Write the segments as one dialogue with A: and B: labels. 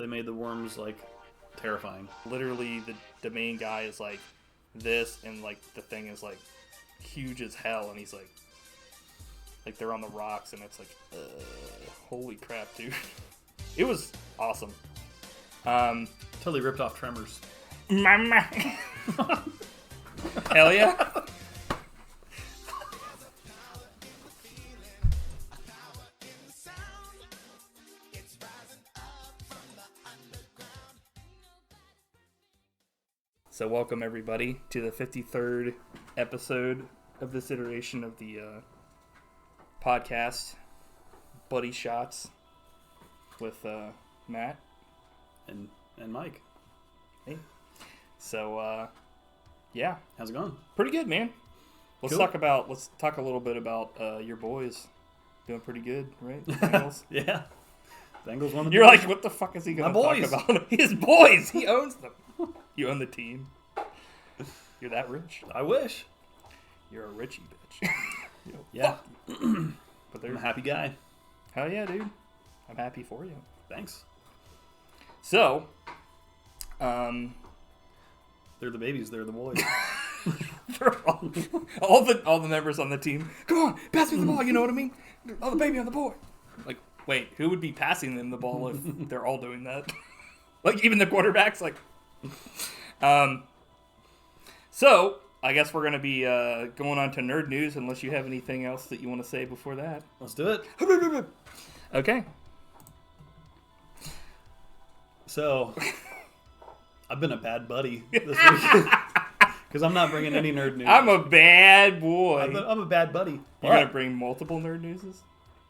A: they made the worms like terrifying.
B: Literally, the main guy is like this, and like the thing is like huge as hell, and he's like they're on the rocks, and it's like, holy crap, dude. It was awesome.
A: Totally ripped off Tremors.
B: Mama. Hell yeah. So welcome everybody to the 53rd episode of this iteration of the podcast, Buddy Shotz, with Matt
A: and Mike.
B: Hey. So yeah,
A: how's it going?
B: Pretty good, man. Let's
A: Cool.
B: talk a little bit about your boys. Doing pretty good, right? The Bengals?
A: Yeah. Bengals won the
B: You're like, what the fuck is he going to talk about? His boys! He owns them. You own the team. You're that rich?
A: I wish.
B: You're a richie bitch.
A: Yeah.
B: But
A: I'm a happy guy.
B: Hell yeah, dude. I'm happy for you.
A: Thanks.
B: So,
A: they're the babies. They're the boys.
B: for all the members on the team, come on, pass me the ball. You know what I mean? Oh, the baby on the boy. Like, wait, who would be passing them the ball if they're all doing that? Like, even the quarterbacks, like. So, I guess we're going to be going on to nerd news unless you have anything else that you want to say before that.
A: Let's do it.
B: Okay.
A: So, I've been a bad buddy this week. Because I'm not bringing any nerd news.
B: I'm a bad boy.
A: I'm a bad buddy.
B: You're going to bring multiple nerd newses?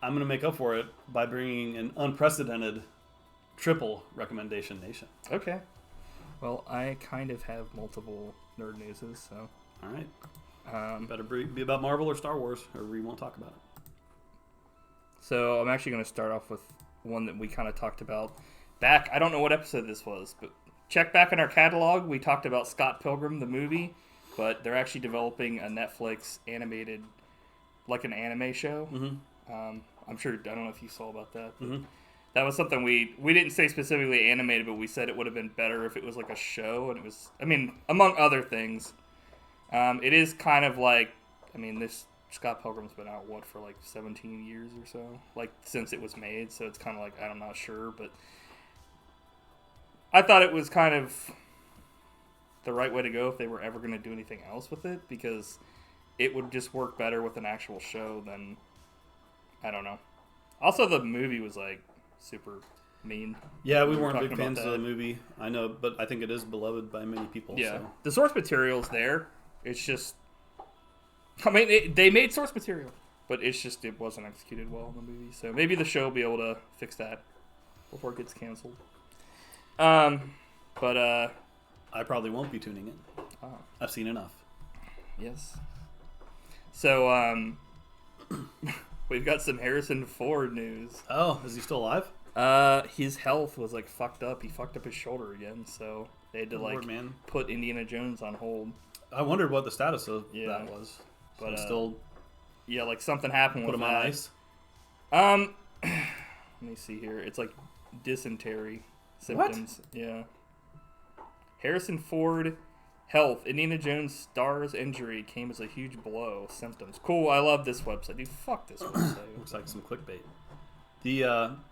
A: I'm going to make up for it by bringing an unprecedented triple recommendation nation.
B: Okay. Well, I kind of have multiple nerd newses, so.
A: All right. Better be about Marvel or Star Wars, or we won't talk about it.
B: So I'm actually going to start off with one that we kind of talked about back. I don't know what episode this was, but check back in our catalog. We talked about Scott Pilgrim, the movie, but they're actually developing a Netflix animated, like an anime show.
A: Mm-hmm.
B: I'm sure, I don't know if you saw about that.
A: Mm-hmm.
B: That was something we didn't say specifically animated, but we said it would have been better if it was like a show, and it was, I mean, among other things. It is kind of like, I mean, this Scott Pilgrim's been out, for like 17 years or so, like, since it was made, so it's kind of like, I'm not sure, but I thought it was kind of the right way to go if they were ever going to do anything else with it, because it would just work better with an actual show than, I don't know. Also, the movie was, like, super mean.
A: Yeah, we weren't big fans of the movie. I know, but I think it is beloved by many people.
B: Yeah.
A: So.
B: The source material's there. It's just, I mean, they made source material, but it's just, it wasn't executed well in the movie. So maybe the show will be able to fix that before it gets canceled. But
A: I probably won't be tuning in.
B: Oh.
A: I've seen enough.
B: Yes. So, we've got some Harrison Ford news.
A: Oh, is he still alive?
B: His health was like fucked up. He fucked up his shoulder again, so they had to put Indiana Jones on hold.
A: I wondered what the status of that was.
B: But
A: still,
B: yeah, like something happened with
A: him on ice.
B: Let me see here. It's like dysentery symptoms. What? Yeah. Harrison Ford health. Indiana Jones star's injury came as a huge blow. Symptoms. Cool. I love this website. Dude, fuck this website.
A: Looks like some clickbait.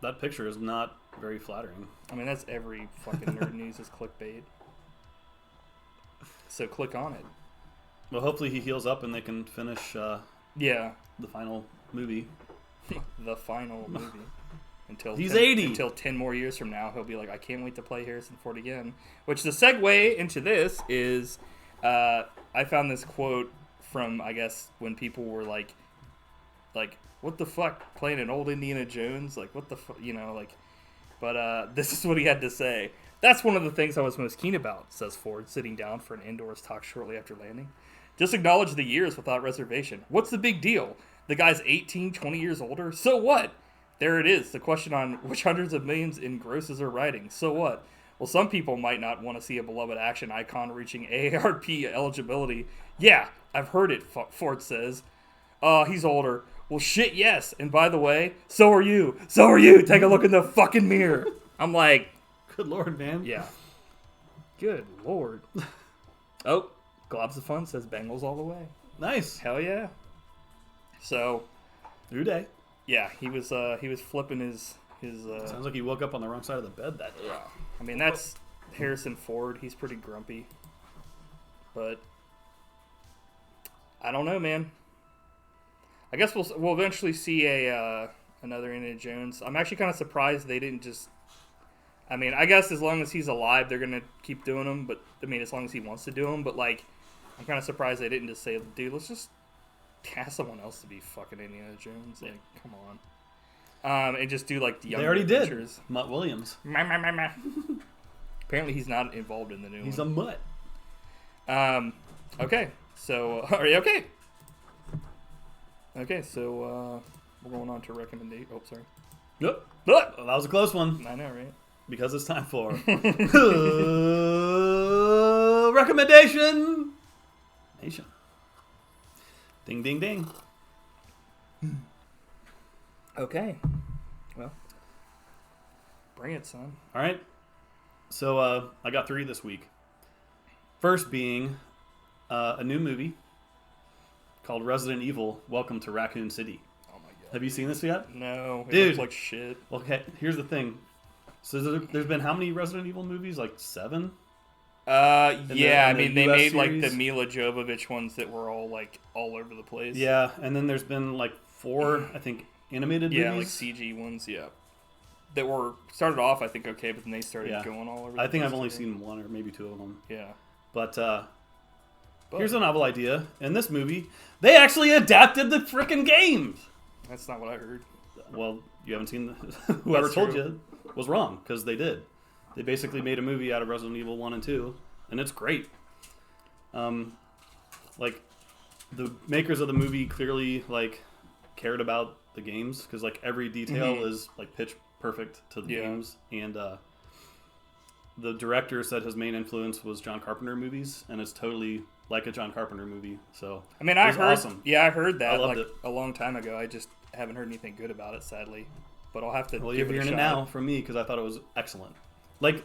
A: That picture is not very flattering.
B: I mean, that's every fucking nerd news is clickbait. So click on it.
A: Well, hopefully he heals up and they can finish. The final movie.
B: The final movie. Until
A: he's 80.
B: Until 10 more years from now, he'll be like, I can't wait to play Harrison Ford again. Which the segue into this is, I found this quote from, I guess, when people were like, what the fuck, playing an old Indiana Jones? Like, what the fuck, you know, like, but this is what he had to say. That's one of the things I was most keen about, says Ford, sitting down for an indoors talk shortly after landing. Just acknowledge the years without reservation. What's the big deal? The guy's 18, 20 years older? So what? There it is, the question on which hundreds of millions in grosses are writing. So what? Well, some people might not want to see a beloved action icon reaching AARP eligibility. Yeah, I've heard it, Ford says. He's older. Well, shit, yes. And by the way, so are you. So are you. Take a look in the fucking mirror. I'm like,
A: Good Lord, man.
B: Yeah. Good Lord. Oh, Globs of Fun says Bengals all the way.
A: Nice.
B: Hell yeah. So,
A: New day.
B: yeah, he was flipping his
A: Sounds like he woke up on the wrong side of the bed that day.
B: yeah. I mean, that's Harrison Ford. He's pretty grumpy. But I don't know, man. I guess we'll eventually see another Indiana Jones. I'm actually kind of surprised they didn't just. I mean, I guess as long as he's alive, they're gonna keep doing them. But I mean, as long as he wants to do them. But like, I'm kind of surprised they didn't just say, "Dude, let's just cast someone else to be fucking Indiana Jones." Like, come on. And just do like the younger
A: They already
B: adventures.
A: did. Mutt Williams.
B: Apparently, he's not involved in the new
A: He's
B: one.
A: a mutt.
B: Okay. So, are you okay? Okay, so we're going on to recommendation. Oh, sorry.
A: Yep.
B: Look!
A: Well, that was a close one.
B: I know, right?
A: Because it's time for recommendation nation. Ding, ding, ding.
B: Okay. Well, bring it, son.
A: All right. So I got 3 this week. First being a new movie called Resident Evil: Welcome to Raccoon City.
B: Oh my god.
A: Have you seen this yet?
B: No, it
A: Dude.
B: looks like shit.
A: Okay, here's the thing. So there's been how many Resident Evil movies? Like 7?
B: Yeah, I
A: the
B: mean, they
A: US
B: made like the
A: series?
B: Mila Jovovich ones that were all like all over the place.
A: Yeah, and then there's been like 4, I think, animated
B: Yeah, like
A: movies.
B: CG ones, yeah. That were started off, I think, okay, but then they started
A: Yeah.
B: going all over.
A: I
B: the
A: think
B: place
A: I've only
B: too.
A: seen 1 or maybe 2 of them.
B: Yeah.
A: But
B: But
A: here's a novel idea. In this movie, they actually adapted the frickin' games.
B: that's not what I heard.
A: Well, you haven't seen whoever
B: That's
A: told
B: true.
A: you was wrong, because they did. They basically made a movie out of Resident Evil 1 and 2, and it's great. Like, the makers of the movie clearly, like, cared about the games, because, like, every detail is, like, pitch perfect to the games. And the director said his main influence was John Carpenter movies, and it's totally like a John Carpenter movie. So
B: I mean,
A: it
B: I
A: was
B: heard,
A: awesome.
B: yeah, I heard that
A: I loved
B: like
A: it.
B: a long time ago. I just haven't heard anything good about it, sadly. But I'll have to
A: Well,
B: give
A: you're
B: it a
A: hearing
B: shot.
A: it now from me because I thought it was excellent. Like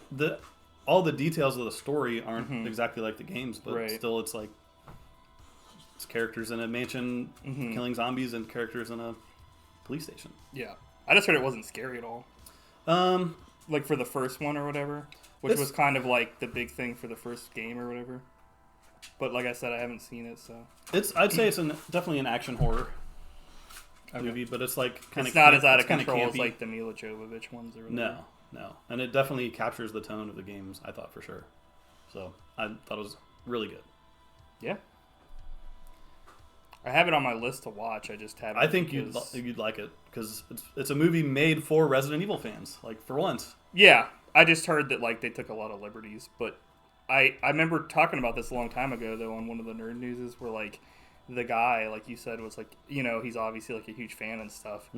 A: all the details of the story aren't exactly like the games, but
B: Right.
A: still, it's like it's characters in a mansion killing zombies and characters in a police station.
B: Yeah, I just heard it wasn't scary at all. Like for the first one or whatever, which was kind of like the big thing for the first game or whatever. But like I said, I haven't seen it, so
A: I'd say it's definitely an action horror movie, but it's like kind of
B: it's not as out of
A: kinda
B: control as
A: campy.
B: like the Mila Jovovich ones or whatever.
A: No, and it definitely captures the tone of the games. I thought for sure. So I thought it was really good.
B: Yeah. I have it on my list to watch. I just haven't.
A: I think
B: because-
A: you'd like it because it's a movie made for Resident Evil fans. Like for once.
B: Yeah, I just heard that like they took a lot of liberties, but I remember talking about this a long time ago though on one of the nerd newses where like the guy like you said was like he's obviously like a huge fan and stuff,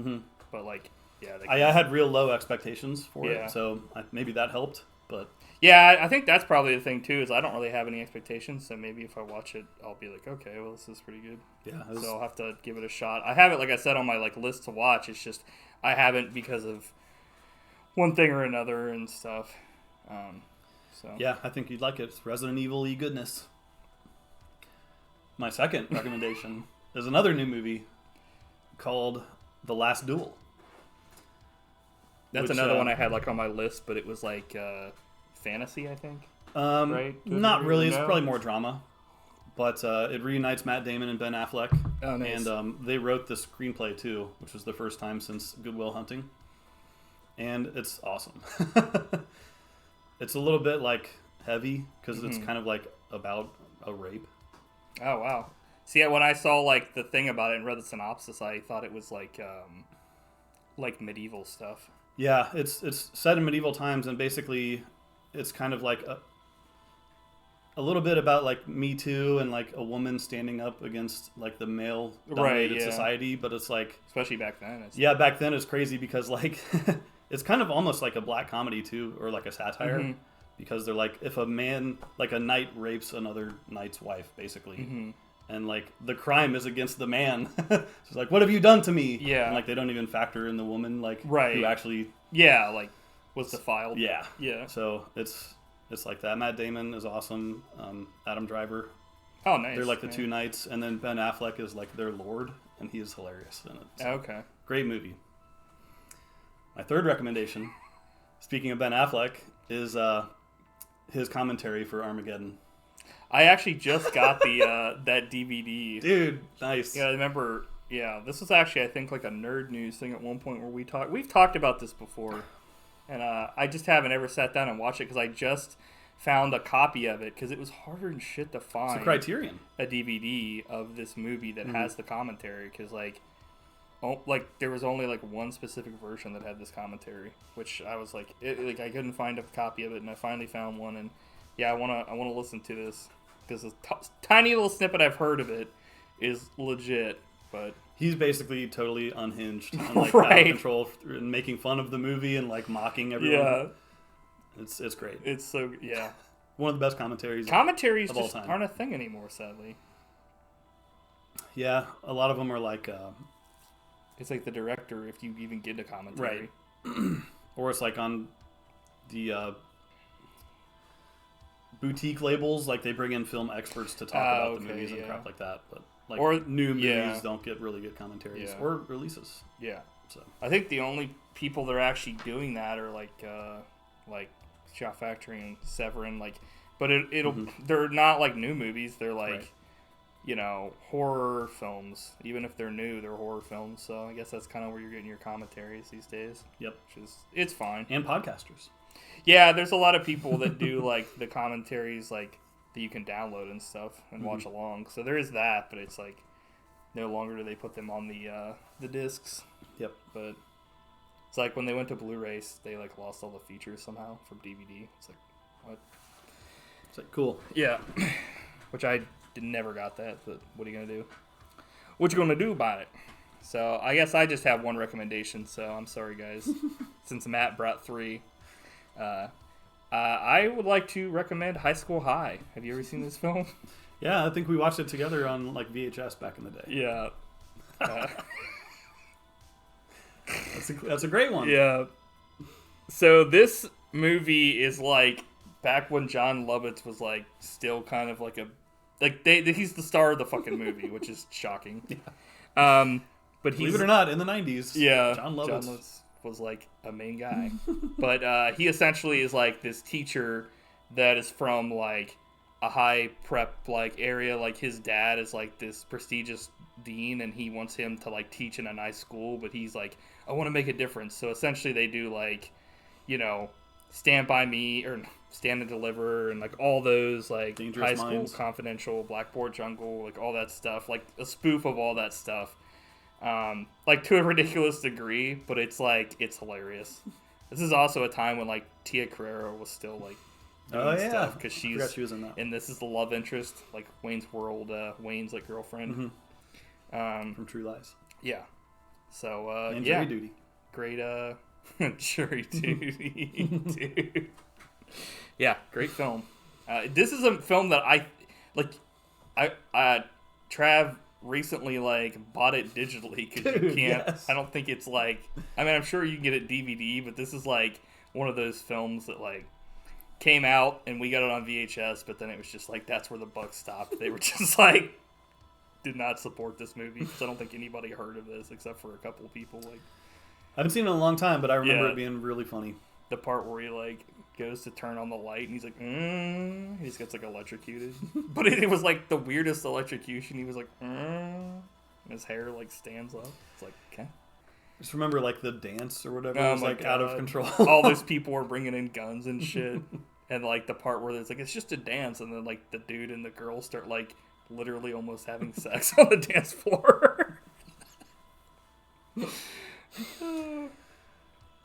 B: but like yeah,
A: I had real low expectations for
B: Yeah.
A: it, so maybe that helped. But
B: yeah, I think that's probably the thing too is I don't really have any expectations, so maybe if I watch it, I'll be like, okay, well this is pretty good.
A: yeah,
B: So I'll have to give it a shot. I have it, like I said, on my like list to watch. It's just I haven't because of one thing or another and stuff. So
A: yeah, I think you'd like it. It's Resident Evil-y goodness. My second recommendation is another new movie called The Last Duel.
B: that's
A: which,
B: another one I had like on my list, but it was like fantasy, I think. Right?
A: Not really. It's
B: No?
A: probably more drama. But it reunites Matt Damon and Ben Affleck.
B: Oh, nice.
A: And they wrote the screenplay too, which was the first time since Good Will Hunting. And it's awesome. It's a little bit like heavy because it's kind of like about a rape.
B: Oh wow. See, when I saw like the thing about it and read the synopsis, I thought it was like medieval stuff.
A: Yeah, it's set in medieval times, and basically it's kind of like a little bit about like Me Too and like a woman standing up against like the male dominated
B: yeah.
A: society, but it's like
B: Especially back then.
A: yeah, back then it's crazy because like it's kind of almost like a black comedy too, or like a satire, because they're like if a man like a knight rapes another knight's wife basically. And like the crime is against the man. So it's like, what have you done to me?
B: Yeah.
A: And like they don't even factor in the woman like
B: Right.
A: who actually
B: Yeah, like Was defiled.
A: Yeah.
B: Yeah.
A: So it's like that. Matt Damon is awesome. Adam Driver.
B: Oh, nice.
A: They're like the two knights, and then Ben Affleck is like their lord, and he is hilarious in it. So,
B: okay.
A: Great movie. My third recommendation, speaking of Ben Affleck, is his commentary for Armageddon.
B: I actually just got the that DVD.
A: Dude, nice.
B: Yeah, I remember. Yeah, this was actually, I think, like a Nerd News thing at one point where we've talked about this before, and I just haven't ever sat down and watched it because I just found a copy of it because it was harder than shit to find.
A: It's a Criterion.
B: A DVD of this movie that has the commentary because like there was only like one specific version that had this commentary, which I was like I couldn't find a copy of it, and I finally found one, and yeah, I wanna listen to this because this tiny little snippet I've heard of it is legit. But
A: he's basically totally unhinged and like
B: right.
A: out of control and making fun of the movie and like mocking everyone.
B: Yeah,
A: it's great.
B: It's so yeah.
A: One of the best commentaries.
B: Commentaries
A: of all
B: just
A: time.
B: aren't a thing anymore, sadly.
A: Yeah, a lot of them are like.
B: It's like the director, if you even get a commentary,
A: right? Or it's like on the boutique labels, like they bring in film experts to talk about the movies and crap like that, but. Like or new movies don't get really good commentaries or releases.
B: Yeah.
A: So
B: I think the only people that are actually doing that are like Shot Factory and Severin, like, but they're not like new movies. They're like, horror films. Even if they're new, they're horror films. So I guess that's kind of where you're getting your commentaries these days.
A: Yep.
B: It's fine.
A: And podcasters.
B: Yeah, there's a lot of people that do like the commentaries like. That you can download and stuff and watch along. So there is that, but it's like no longer do they put them on the discs.
A: Yep.
B: But it's like when they went to Blu-rays, they like lost all the features somehow from DVD. It's like what?
A: It's like cool.
B: Yeah. Which I never got that, but what are you gonna do? What you gonna do about it? So I guess I just have one recommendation. So I'm sorry, guys, since Matt brought 3. I would like to recommend High School High. Have you ever seen this film?
A: Yeah, I think we watched it together on like VHS back in the day.
B: Yeah.
A: That's a great one.
B: Yeah. So this movie is like back when John Lovitz was like still kind of like he's the star of the fucking movie, which is shocking.
A: Yeah.
B: But he's,
A: believe it or not, in the 90s, John Lovitz
B: was like a main guy. But he essentially is like this teacher that is from like a high prep like area. Like his dad is like this prestigious dean and he wants him to like teach in a nice school, but he's like, I want to make a difference. So essentially they do like, Stand By Me or Stand and Deliver and like all those like
A: Dangerous
B: High School
A: Minds.
B: Confidential, Blackboard Jungle, like all that stuff, like a spoof of all that stuff. Like to a ridiculous degree, but it's like it's hilarious. This is also a time when like Tia Carrere was still like doing stuff because she was in that. And this is the love interest, like Wayne's World, Wayne's like girlfriend
A: from True Lies.
B: Yeah. So
A: and Jury Duty.
B: Great Jury Duty, dude. Yeah, great film. This is a film that Trav recently like bought it digitally because you can't. Yes. I don't think it's like. I mean, I'm sure you can get it DVD, but this is like one of those films that like came out and we got it on VHS, but then it was just like that's where the buck stopped. They were just like did not support this movie because I don't think anybody heard of this except for a couple of people. Like
A: I haven't seen it in a long time, but I remember it being really funny.
B: The part where he like goes to turn on the light and he's like, he just gets like electrocuted. But it was like the weirdest electrocution. He was like, and his hair like stands up. It's like, okay.
A: Just remember like the dance or whatever was like out of control.
B: All those people were bringing in guns and shit. And like the part where it's like, it's just a dance. And then like the dude and the girl start like literally almost having sex on the dance floor.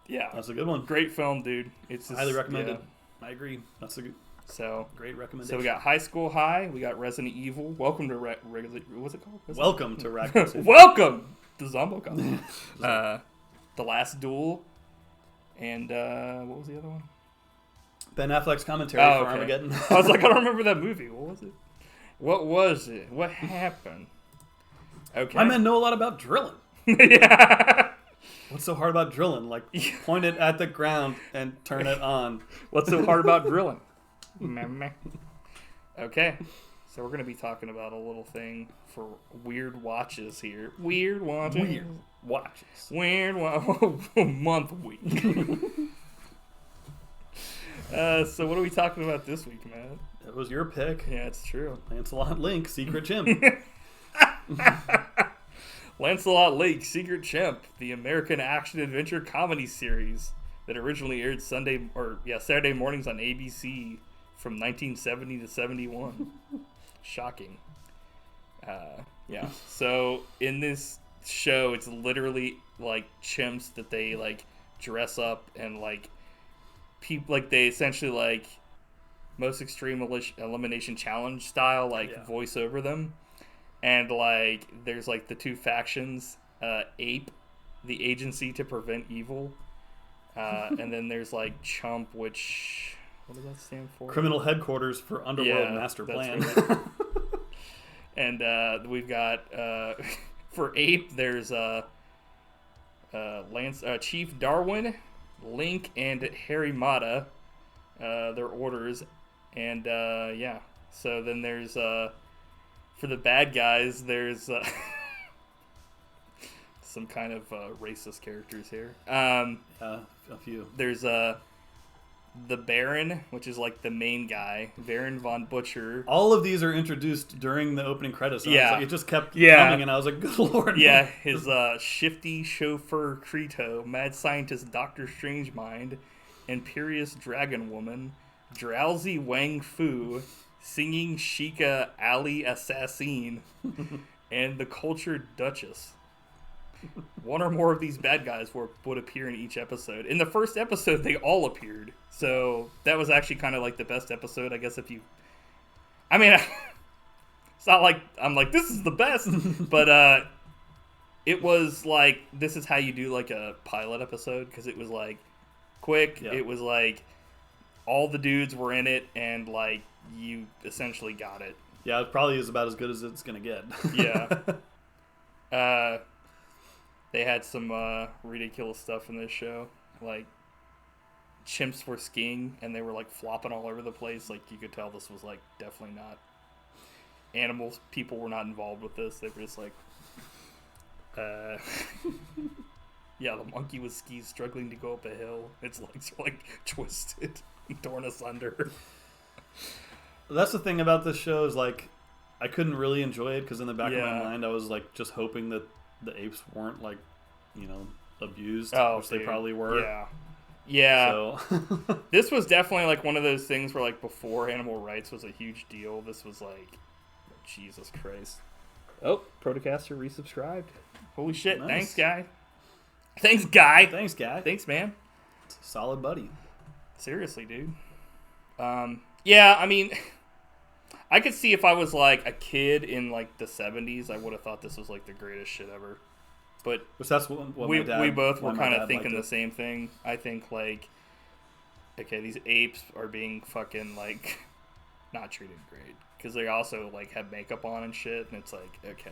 B: Yeah,
A: that's a good one.
B: Great film, dude. It's just,
A: highly recommended. Yeah. I agree. That's a good.
B: So
A: great recommendation.
B: So we got High School High. We got Resident Evil. Welcome to what's it called?
A: Welcome to Raccoon City.
B: Welcome to Zombocon. The Last Duel, and what was the other one?
A: Ben Affleck's commentary for Armageddon.
B: I was like, I don't remember that movie. What was it? What happened? Okay.
A: My men know a lot about drilling.
B: Yeah.
A: What's so hard about drilling? Like, point it at the ground and turn it on.
B: What's so hard about drilling? Okay. So we're going to be talking about a little thing for weird watches here. Weird watches.
A: Weird watches.
B: Weird month week. So what are we talking about this week, man?
A: It was your pick.
B: Yeah, it's true.
A: Lancelot Link, Secret Chimp.
B: Lancelot Lake, Secret Chimp, the American action-adventure comedy series that originally aired Saturday mornings on ABC from 1970 to 71. Shocking. Yeah. So in this show, it's literally like chimps that they like dress up and like people like they essentially like most extreme elimination challenge style voice over them. And, like, there's, like, the two factions, APE, the Agency to Prevent Evil, and then there's, like, Chump, which, what does that stand for?
A: Criminal Headquarters for Underworld Master Plan.
B: Right. And we've got, for APE, there's Chief Darwin, Link, and Harry Mata, their orders, and, yeah. So then there's, for the bad guys, there's some kind of racist characters here.
A: A few.
B: There's the Baron, which is like the main guy, Baron von Butcher.
A: All of these are introduced during the opening credits.
B: Yeah.
A: It just kept coming, and I was like, good lord.
B: Yeah, his shifty chauffeur Creto, mad scientist Dr. Strangemind, imperious dragon woman, drowsy Wang Fu, singing Sheikah Ali Assassin, and the cultured Duchess. One or more of these bad guys would appear in each episode. In the first episode, they all appeared. So that was actually kind of like the best episode, I guess, if you... I mean, it's not like I'm like, this is the best, but it was like, this is how you do like a pilot episode, because it was like quick. Yeah. It was like all the dudes were in it, and like you essentially got it.
A: Yeah, it probably is about as good as it's gonna get.
B: Yeah. They had some ridiculous stuff in this show. Like, chimps were skiing, and they were, like, flopping all over the place. Like, you could tell this was, like, definitely not... Animals, people were not involved with this. They were just like... Yeah, the monkey with skis struggling to go up a hill. Its legs are, like, twisted and torn asunder.
A: That's the thing about this show is, like, I couldn't really enjoy it because in the back of my mind I was, like, just hoping that the apes weren't, like, you know, abused, which they probably were.
B: Yeah. Yeah.
A: So.
B: This was definitely, like, one of those things where, like, before animal rights was a huge deal, this was, like, Jesus Christ. Oh, Protocaster resubscribed. Holy shit. Nice. Thanks, guy. Thanks, guy.
A: Thanks, guy.
B: Thanks, man.
A: Solid buddy.
B: Seriously, dude. Yeah, I mean... I could see if I was, like, a kid in, like, the 70s, I would have thought this was, like, the greatest shit ever. But
A: that's what
B: we both were kind of thinking the same thing. I think, like, okay, these apes are being fucking, like, not treated great. Because they also, like, have makeup on and shit, and it's like, okay.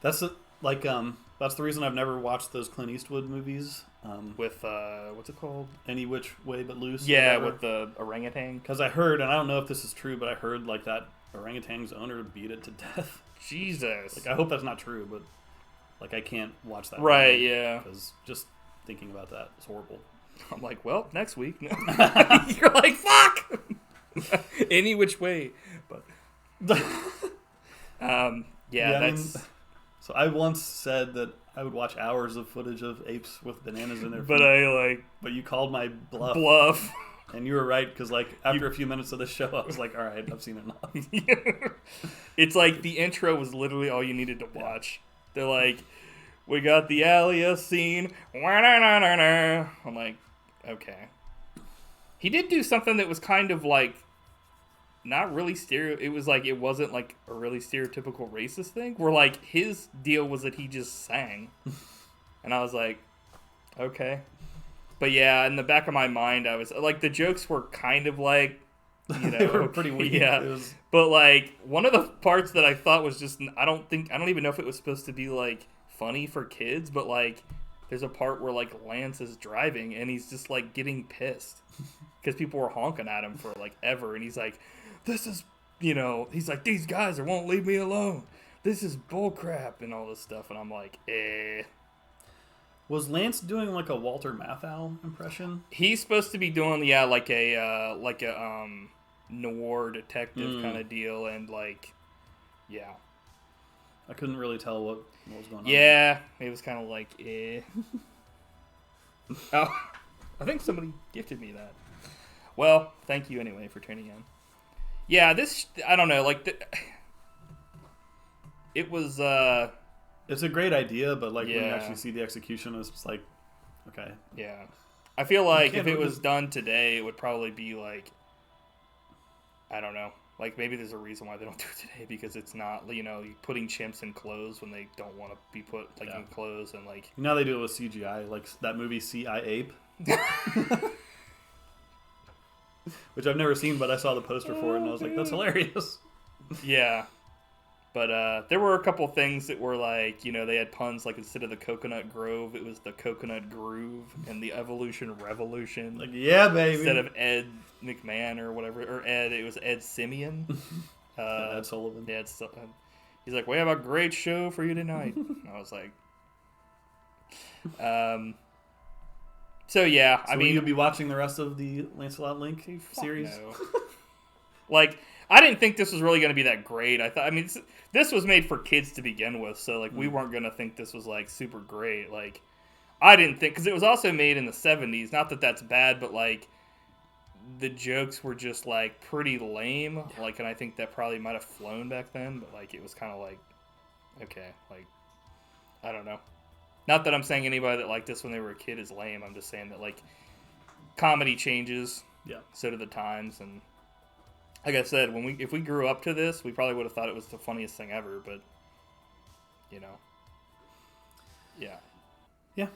A: That's the reason I've never watched those Clint Eastwood movies.
B: With, what's it called?
A: Any Which Way But Loose.
B: Yeah, with the orangutan.
A: Because I heard, and I don't know if this is true, but I heard, like, that orangutan's owner beat it to death.
B: Jesus.
A: Like, I hope that's not true, but, like, I can't watch that.
B: Right, yeah.
A: Because just thinking about that is horrible.
B: I'm like, well, next week. You're like, fuck! Any which way. But, yeah, that's...
A: So I once said that I would watch hours of footage of apes with bananas in their
B: feet.
A: But you called my
B: bluff.
A: And you were right, because, like, after a few minutes of the show, I was like, all right, I've seen enough.
B: It's like the intro was literally all you needed to watch. They're like, we got the Alia scene. I'm like, okay. He did do something that was kind of like, not really it was like, it wasn't like a really stereotypical racist thing, where like his deal was that he just sang. And I was like, okay. But yeah, in the back of my mind, I was like, the jokes were kind of like, you know,
A: they were pretty weak.
B: Yeah. But like, one of the parts that I thought was just, I don't even know if it was supposed to be like funny for kids, but like, there's a part where like Lance is driving and he's just like getting pissed because people were honking at him for like ever, and he's like, this is, he's like, these guys won't leave me alone. This is bullcrap and all this stuff, and I'm like, eh.
A: Was Lance doing like a Walter Matthau impression?
B: He's supposed to be doing like a noir detective kind of deal, and like, yeah.
A: I couldn't really tell what was going on.
B: Yeah, it was kind of like, eh. Oh, I think somebody gifted me that. Well, thank you anyway for tuning in. Yeah, I don't know, like, it was,
A: it's a great idea, but like when you actually see the execution, it's just like, okay.
B: Yeah. I feel like if it was done today, it would probably be like, I don't know. Like, maybe there's a reason why they don't do it today, because it's not, putting chimps in clothes when they don't want to be put, in clothes, and, like...
A: They do it with CGI, like that movie C.I. Ape. Which I've never seen, but I saw the poster for it, and I was like, that's hilarious.
B: Yeah. But there were a couple things that were, like, they had puns, like, instead of the Coconut Grove, it was the Coconut Groove, and the Evolution Revolution.
A: Like, yeah, baby.
B: Instead of Ed McMahon or whatever, or Ed, it was Ed Simeon.
A: Ed Sullivan.
B: Yeah, he's like, we have a great show for you tonight. I was like, so yeah, I mean,
A: you'll be watching the rest of the Lancelot Link series.
B: No. Like, I didn't think this was really going to be that great. This was made for kids to begin with, so like we weren't going to think this was like super great. Like, I didn't think, because it was also made in the 70s. Not that that's bad, but like, the jokes were just like pretty lame, like, and I think that probably might have flown back then, but like it was kind of like, okay, like, I don't know. Not that I'm saying anybody that liked this when they were a kid is lame. I'm just saying that like comedy changes, so do the times, and like I said, if we grew up to this, we probably would have thought it was the funniest thing ever, but yeah, it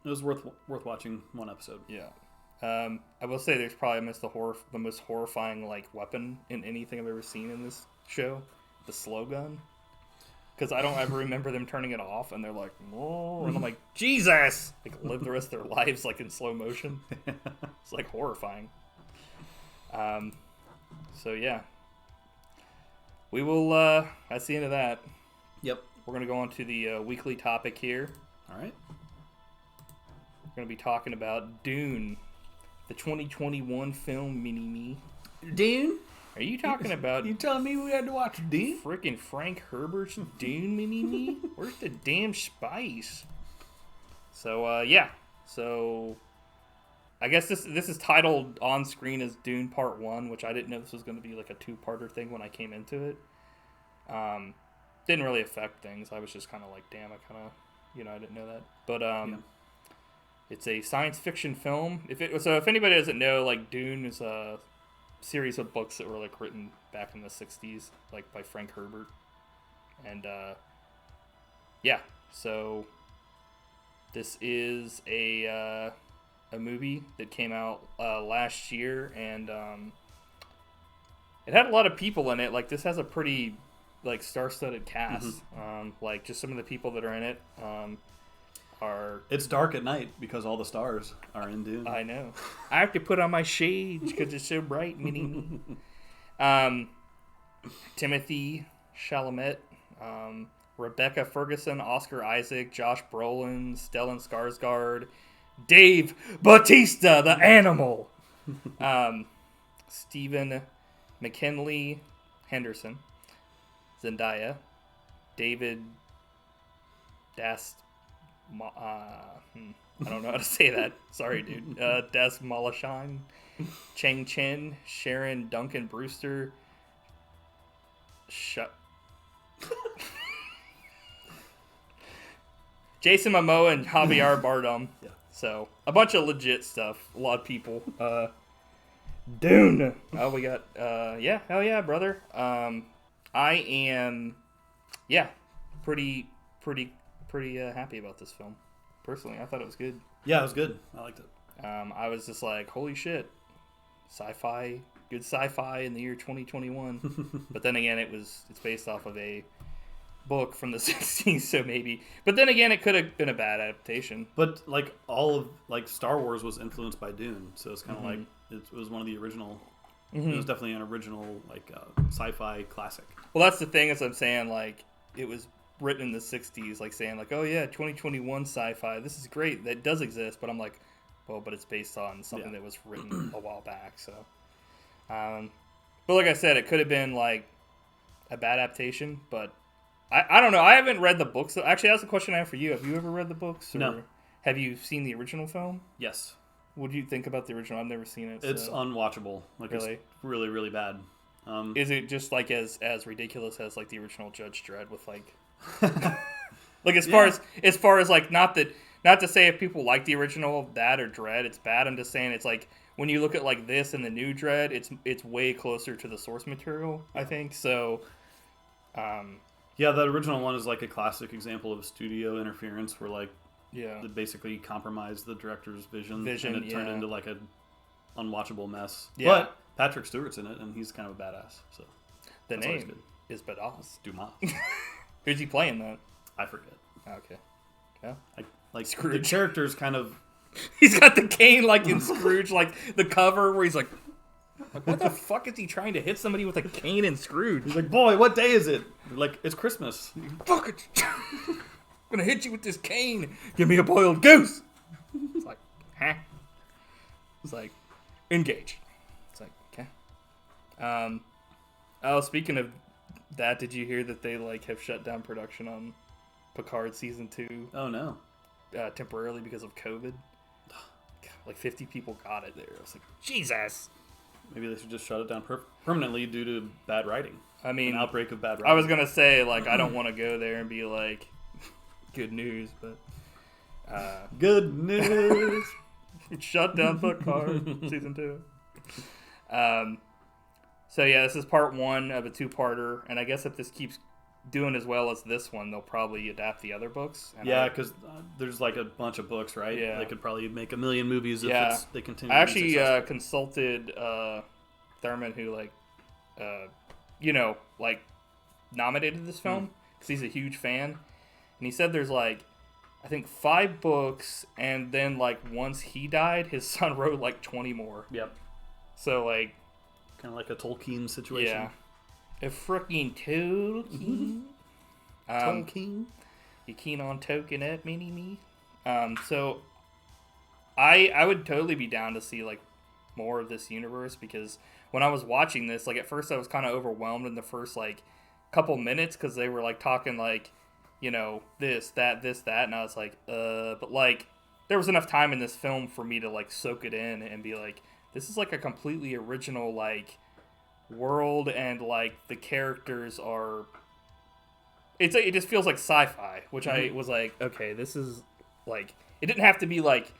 A: was worth watching one episode.
B: Yeah. I will say there's probably the most horrifying like weapon in anything I've ever seen in this show, the slow gun. Because I don't ever remember them turning it off, and they're like, "Whoa," and I'm like, Jesus! Like, live the rest of their lives like in slow motion. It's like horrifying. So yeah, we will. That's the end of that.
A: Yep.
B: We're gonna go on to the weekly topic here.
A: All right.
B: We're gonna be talking about Dune. The 2021 film mini-me.
A: Dune?
B: Are you talking about...
A: You telling me we had to watch Dune?
B: Freaking Frank Herbert's Dune mini-me? Where's the damn spice? So, yeah. So, I guess this is titled on screen as Dune Part 1, which I didn't know this was going to be like a two-parter thing when I came into it. Didn't really affect things. I was just kind of like, damn, I kind of, I didn't know that. But, It's a science fiction film. If anybody doesn't know, like, Dune is a series of books that were like written back in the 60s, like by Frank Herbert. And so this is a movie that came out last year, and it had a lot of people in it. Like, this has a pretty like star-studded cast. Like, just some of the people that are in it it's
A: dark at night because all the stars are in Dune.
B: I know. I have to put on my shades because it's so bright. Mini. Timothée Chalamet, Rebecca Ferguson, Oscar Isaac, Josh Brolin, Stellan Skarsgård, Dave Bautista, the animal, Stephen McKinley Henderson, Zendaya, David I don't know how to say that. Sorry, dude. Dastmalchian, Chang Chen, Sharon Duncan-Brewster, Jason Momoa, and Javier Bardem.
A: Yeah.
B: So, a bunch of legit stuff. A lot of people. Dune. Oh, we got, hell yeah, brother. I am, pretty happy about this film. Personally, I thought it was good.
A: Yeah, it was good. I liked it.
B: I was just like, holy shit, sci-fi, good sci-fi in the year 2021. But then again, it's based off of a book from the 60s, so maybe. But then again, it could have been a bad adaptation.
A: But like all of like Star Wars was influenced by Dune, so it's kind of like it was one of the original. It was definitely an original like sci-fi classic.
B: Well, that's the thing, as I'm saying, like it was written in the 60s, like saying like, oh yeah, 2021 sci-fi, this is great, that does exist. But I'm like, well, but it's based on something that was written a while back. So, but like I said, it could have been like a bad adaptation, but I don't know. I haven't read the books. Actually, that's a question I have for you. Have you ever read the books? Or
A: no.
B: Have you seen the original film?
A: Yes.
B: What do you think about the original? I've never seen it.
A: It's unwatchable. Like
B: really?
A: It's really, really bad.
B: Is it just like as ridiculous as like the original Judge Dredd with like like as far as like not to say if people like the original that or Dredd it's bad. I'm just saying it's like when you look at like this and the new Dredd, it's way closer to the source material, I think. So
A: yeah, the original one is like a classic example of studio interference where like
B: they
A: basically compromised the director's vision and it turned into like a unwatchable mess.
B: Yeah.
A: But Patrick Stewart's in it and he's kind of a badass. So
B: the name is Badass.
A: Dumas.
B: Who's he playing that?
A: I forget.
B: Okay. Yeah.
A: Like
B: Scrooge.
A: The character's kind of
B: he's got the cane like in Scrooge, like the cover where he's like what the fuck is he trying to hit somebody with a cane in Scrooge?
A: He's like, boy, what day is it? Like, it's Christmas.
B: Fuck it. I'm gonna hit you with this cane. Give me a boiled goose. It's like, huh? It's like, engage. It's like, okay. Oh, speaking of that, did you hear that they like have shut down production on Picard season 2?
A: Oh no.
B: Temporarily because of COVID. Like 50 people got it there. I was like, Jesus.
A: Maybe they should just shut it down permanently due to bad writing.
B: I mean,
A: an outbreak of bad writing.
B: I was gonna say like I don't want to go there and be like, good news, but
A: good news.
B: Shut down Picard season 2. So yeah, this is part 1 of a 2-parter, and I guess if this keeps doing as well as this one, they'll probably adapt the other books.
A: Yeah, because there's like a bunch of books, right?
B: Yeah.
A: They could probably make 1 million movies if they continue.
B: I actually consulted Thurman, who like nominated this film because he's a huge fan, and he said there's like I think 5 books, and then like once he died, his son wrote like 20 more.
A: Yep.
B: So like
A: kind of like a Tolkien situation.
B: Yeah. A freaking Tolkien.
A: Tolkien.
B: You keen on token it, me? So I would totally be down to see like more of this universe, because when I was watching this, like at first I was kind of overwhelmed in the first like couple minutes because they were like talking like, you know, this, that, and I was like, but like there was enough time in this film for me to like soak it in and be like, this is like a completely original like world, and like the characters are it just feels like sci-fi, which I was like, okay, this is like, it didn't have to be like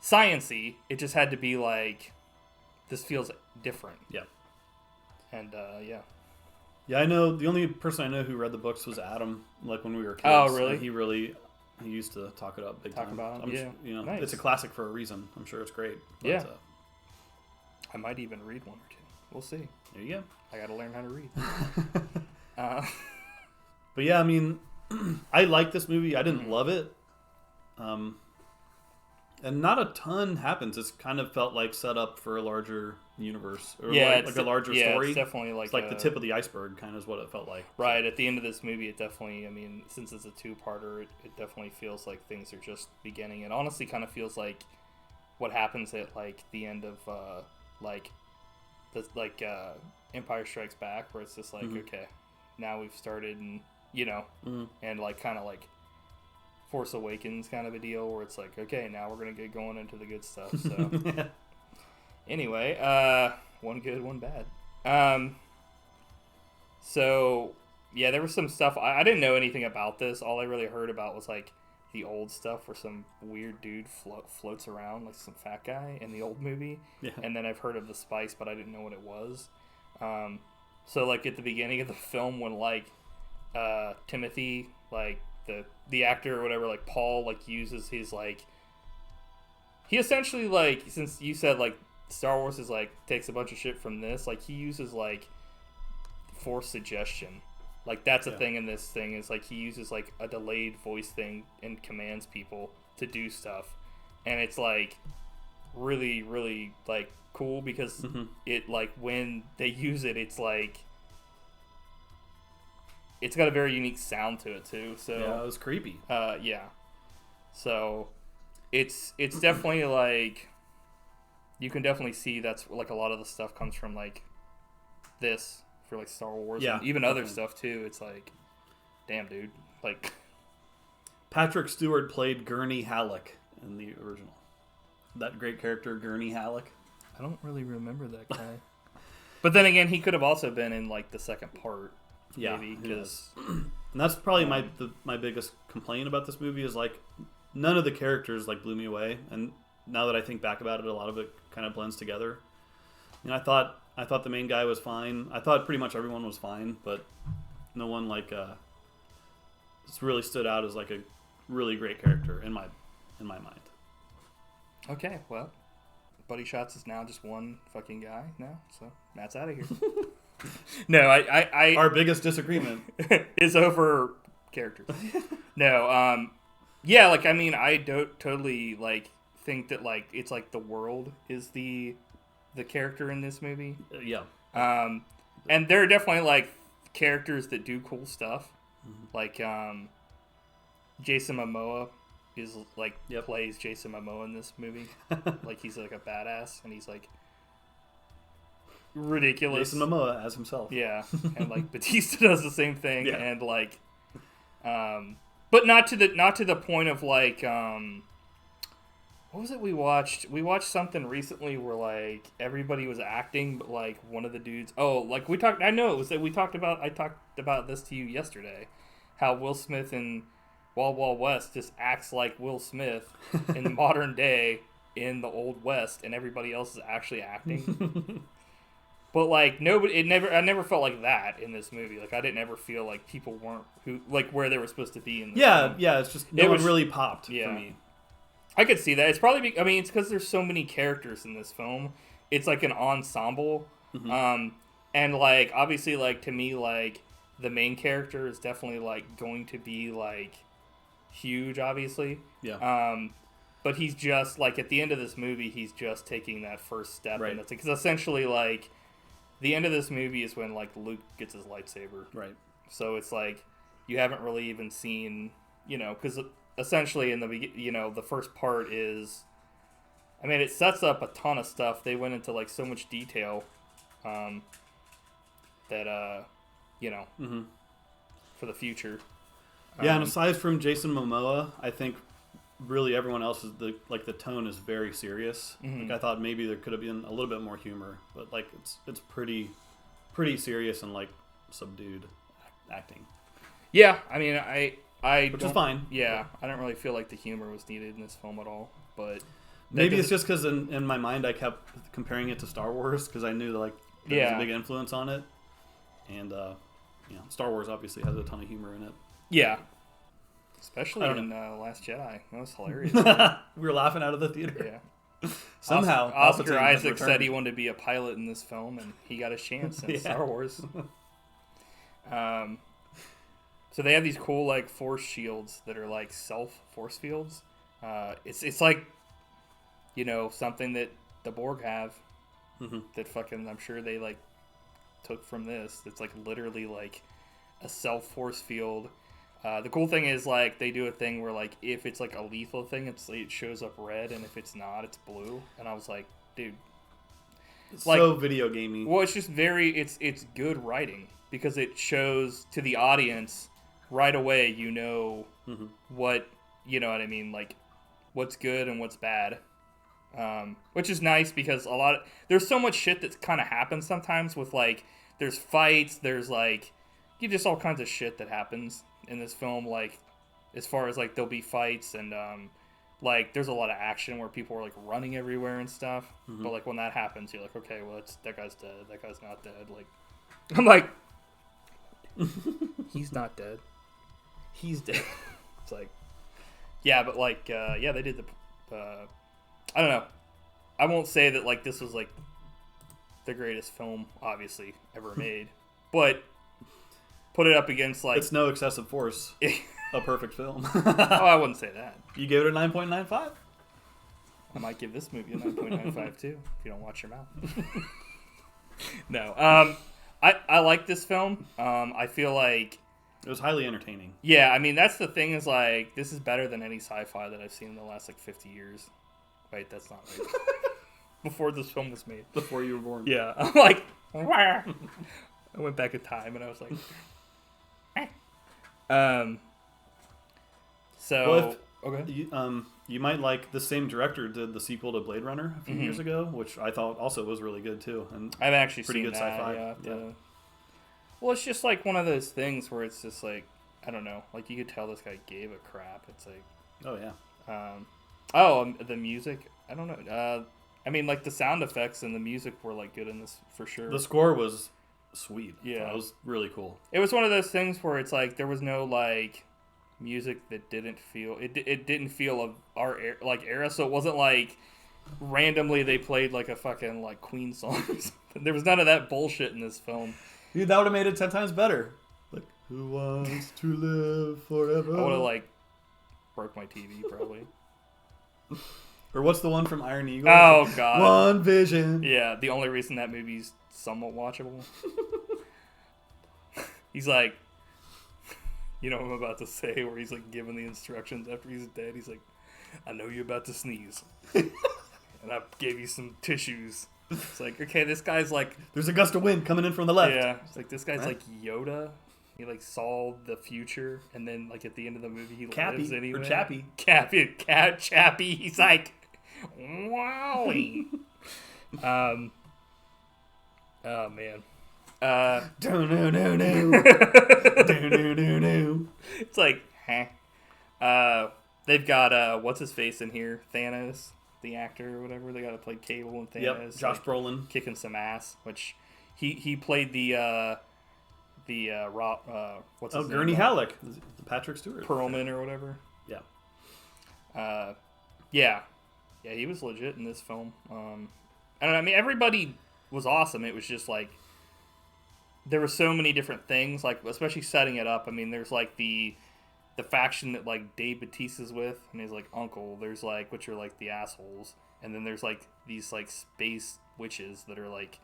B: science-y, it just had to be like, this feels different.
A: Yeah.
B: And
A: yeah, I know the only person I know who read the books was Adam, like when we were kids.
B: Oh, really?
A: He used to talk it up big time.
B: About it?
A: You know,
B: nice.
A: It's a classic for a reason. I'm sure it's great. But,
B: yeah. I might even read one or two. We'll see.
A: There you go.
B: I gotta learn how to read.
A: But yeah, I mean, I like this movie. I didn't love it. And not a ton happens. It's kind of felt like set up for a larger universe. Or like a larger story.
B: It's definitely like...
A: It's like the tip of the iceberg, kind of is what it felt like.
B: Right, at the end of this movie, it definitely, I mean, since it's a 2-parter, it definitely feels like things are just beginning. It honestly kind of feels like what happens at, like, the end of, Empire Strikes Back, where it's just like, okay, now we've started, and, you know, and, like, kind of like Force Awakens kind of a deal, where it's like, okay, now we're going to get going into the good stuff, so... Anyway, one good, one bad. So, yeah, there was some stuff. I didn't know anything about this. All I really heard about was, like, the old stuff where some weird dude floats around, like some fat guy in the old movie. Yeah. And then I've heard of the spice, but I didn't know what it was. So, like, at the beginning of the film when, like, Timothée, like, the actor or whatever, like, Paul, like, uses his, like... He essentially, like, since you said, like, Star Wars is like takes a bunch of shit from this, like he uses like force suggestion Like, that's a thing in this thing, is, like, he uses, like, a delayed voice thing and commands people to do stuff. And it's, like, really, really, like, cool because it, like, when they use it, it's, like, it's got a very unique sound to it, too. So
A: yeah, it was creepy.
B: Yeah. So, it's definitely, like, you can definitely see that's, like, a lot of the stuff comes from, like, this. For like Star Wars and even other stuff too. It's like, damn, dude. Like,
A: Patrick Stewart played Gurney Halleck in the original. That great character, Gurney Halleck.
B: I don't really remember that guy. But then again, he could have also been in like the second part.
A: Yeah,
B: maybe because.
A: And that's probably my biggest complaint about this movie is like none of the characters like blew me away. And now that I think back about it, a lot of it kind of blends together. And I thought the main guy was fine. I thought pretty much everyone was fine, but no one like it's really stood out as like a really great character in my mind.
B: Okay, well, Buddy Shotz is now just one fucking guy now, so Matt's out of here. No, I
A: our biggest disagreement
B: is over characters. No, yeah, like I mean, I don't totally like think that like it's like the world is the character in this movie.
A: Yeah.
B: And there are definitely like characters that do cool stuff. Like Jason Momoa is like plays Jason Momoa in this movie. Like he's like a badass and he's like ridiculous.
A: Jason Momoa as himself.
B: Yeah. And like Bautista does the same thing and like but not to the point of like what was it we watched? We watched something recently where, like, everybody was acting, but, like, one of the dudes... Oh, like, we talked... I know it was that we talked about... I talked about this to you yesterday. How Will Smith in Wild Wild West just acts like Will Smith in the modern day in the Old West, and everybody else is actually acting. But, like, nobody... I never felt like that in this movie. Like, I didn't ever feel like people weren't... where they were supposed to be in this film.
A: Yeah, it's just... No one really popped for me.
B: I could see that. It's probably... it's because there's so many characters in this film. It's like an ensemble. And, like, obviously, like, to me, like, the main character is definitely, like, going to be, like, huge, obviously.
A: Yeah.
B: But he's just, like, at the end of this movie, he's just taking that first step.
A: Right.
B: Because essentially, like, the end of this movie is when, like, Luke gets his lightsaber.
A: Right.
B: So it's, like, you haven't really even seen, because... Essentially, in the the first part is, I mean, it sets up a ton of stuff. They went into like so much detail, that for the future.
A: Yeah, and aside from Jason Momoa, I think really everyone else is the tone is very serious. Like I thought maybe there could have been a little bit more humor, but like it's pretty serious and like subdued acting.
B: Yeah, I mean, which
A: is fine.
B: Yeah, I don't really feel like the humor was needed in this film at all. But
A: maybe it's just because in my mind I kept comparing it to Star Wars because I knew like there was a big influence on it, and Star Wars obviously has a ton of humor in it.
B: Yeah, especially in Last Jedi. That was hilarious.
A: We were laughing out of the theater.
B: Yeah.
A: Somehow,
B: Oscar Isaac said he wanted to be a pilot in this film, and he got his chance in Star Wars. So they have these cool like force shields that are like self force fields. It's like, something that the Borg have that fucking I'm sure they like took from this. It's like literally like a self force field. The cool thing is like they do a thing where like if it's like a lethal thing, it shows up red, and if it's not, it's blue. And I was like, dude,
A: it's like, so video gamey.
B: Well, it's just it's good writing because it shows to the audience. Right away, what, what I mean, like, what's good and what's bad, which is nice because there's so much shit that kind of happens sometimes with, like, there's fights, there's, like, just all kinds of shit that happens in this film, like, as far as, like, there'll be fights and, like, there's a lot of action where people are, like, running everywhere and stuff, but, like, when that happens, you're like, okay, well, that guy's dead, that guy's not dead, like, I'm like, he's not dead. He's dead. It's like, yeah, but like, they did I don't know. I won't say that like this was like the greatest film, obviously, ever made, but put it up against like
A: it's no excessive force. A perfect film.
B: Oh, I wouldn't say that.
A: You gave it a 9.95?
B: I might give this movie a 9.95 too, if you don't watch your mouth. No. I like this film. I feel like
A: it was highly entertaining.
B: Yeah, I mean, that's the thing is, like, this is better than any sci-fi that I've seen in the last, like, 50 years. Wait, that's not right. Before this film was made.
A: Before you were born.
B: Yeah. I'm like, wah. I went back in time, and I was like, So,
A: well,
B: okay.
A: You might like, the same director did the sequel to Blade Runner a few years ago, which I thought also was really good, too. And
B: I've actually
A: pretty
B: seen
A: good
B: that,
A: sci-fi.
B: Yeah. Well, it's just like one of those things where it's just like, I don't know, like you could tell this guy gave a crap. It's like,
A: oh yeah.
B: The music, I don't know. I mean, like the sound effects and the music were like good in this for sure.
A: The score was sweet.
B: Yeah,
A: it was really cool.
B: It was one of those things where it's like there was no like music that didn't feel it didn't feel of our era, so it wasn't like randomly they played like a fucking like Queen song. There was none of that bullshit in this film.
A: Dude, that would have made it 10 times better. Like, who wants to live forever?
B: I would have, like, broke my TV, probably.
A: Or what's the one from Iron Eagle?
B: Oh, God.
A: One Vision.
B: Yeah, the only reason that movie's somewhat watchable. He's like, you know what I'm about to say, where he's, like, giving the instructions after he's dead. He's like, I know you're about to sneeze. And I gave you some tissues. It's like, okay, this guy's like...
A: There's a gust of wind coming in from the left.
B: Yeah, it's like, this guy's like Yoda. He, like, saw the future, and then, like, at the end of the movie, he lives anyway.
A: Or Chappie.
B: Chappie. He's like, wowie. Oh, man. It's like, they've got, what's-his-face in here? Thanos. The actor or whatever, they got to play Cable and Thanos.
A: Yep, Josh Brolin
B: kicking some ass, which he played the what's his name?
A: Gurney Halleck, the Patrick Stewart
B: Perlman or whatever.
A: Yeah,
B: yeah, he was legit in this film. I don't know. I mean, everybody was awesome. It was just like there were so many different things, like especially setting it up. I mean, there's like the faction that like Dave Bautista's with and his like uncle, there's like, which are like the assholes, and then there's like these like space witches that are like,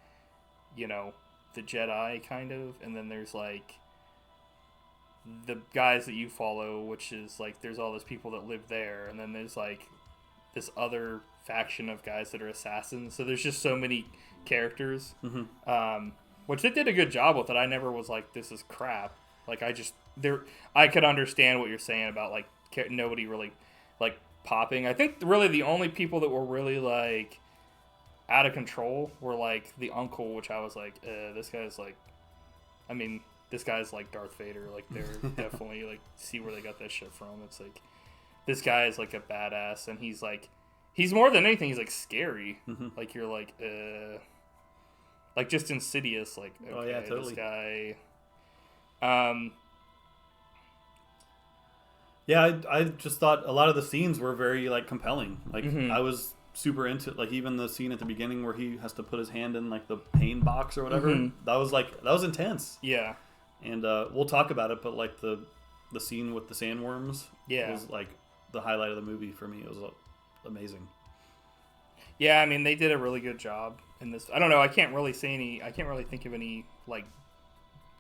B: you know, the Jedi kind of, and then there's like the guys that you follow, which is like there's all those people that live there, and then there's like this other faction of guys that are assassins. So there's just so many characters, which they did a good job with it. I never was like, this is crap. Like I could understand what you're saying about like nobody really like popping. I think really the only people that were really like out of control were like the uncle, which I was like, this guy's like, I mean, this guy's like Darth Vader. Like they're definitely like see where they got that shit from. It's like this guy is like a badass, and he's more than anything, he's like scary. Like you're like just insidious. Like okay,
A: oh yeah, totally.
B: This guy.
A: Yeah, I just thought a lot of the scenes were very like compelling. Like I was super into like even the scene at the beginning where he has to put his hand in like the pain box or whatever. That was intense.
B: Yeah.
A: And we'll talk about it, but like the scene with the sandworms was like the highlight of the movie for me. It was amazing.
B: Yeah, I mean they did a really good job in this. I don't know. I can't really think of any like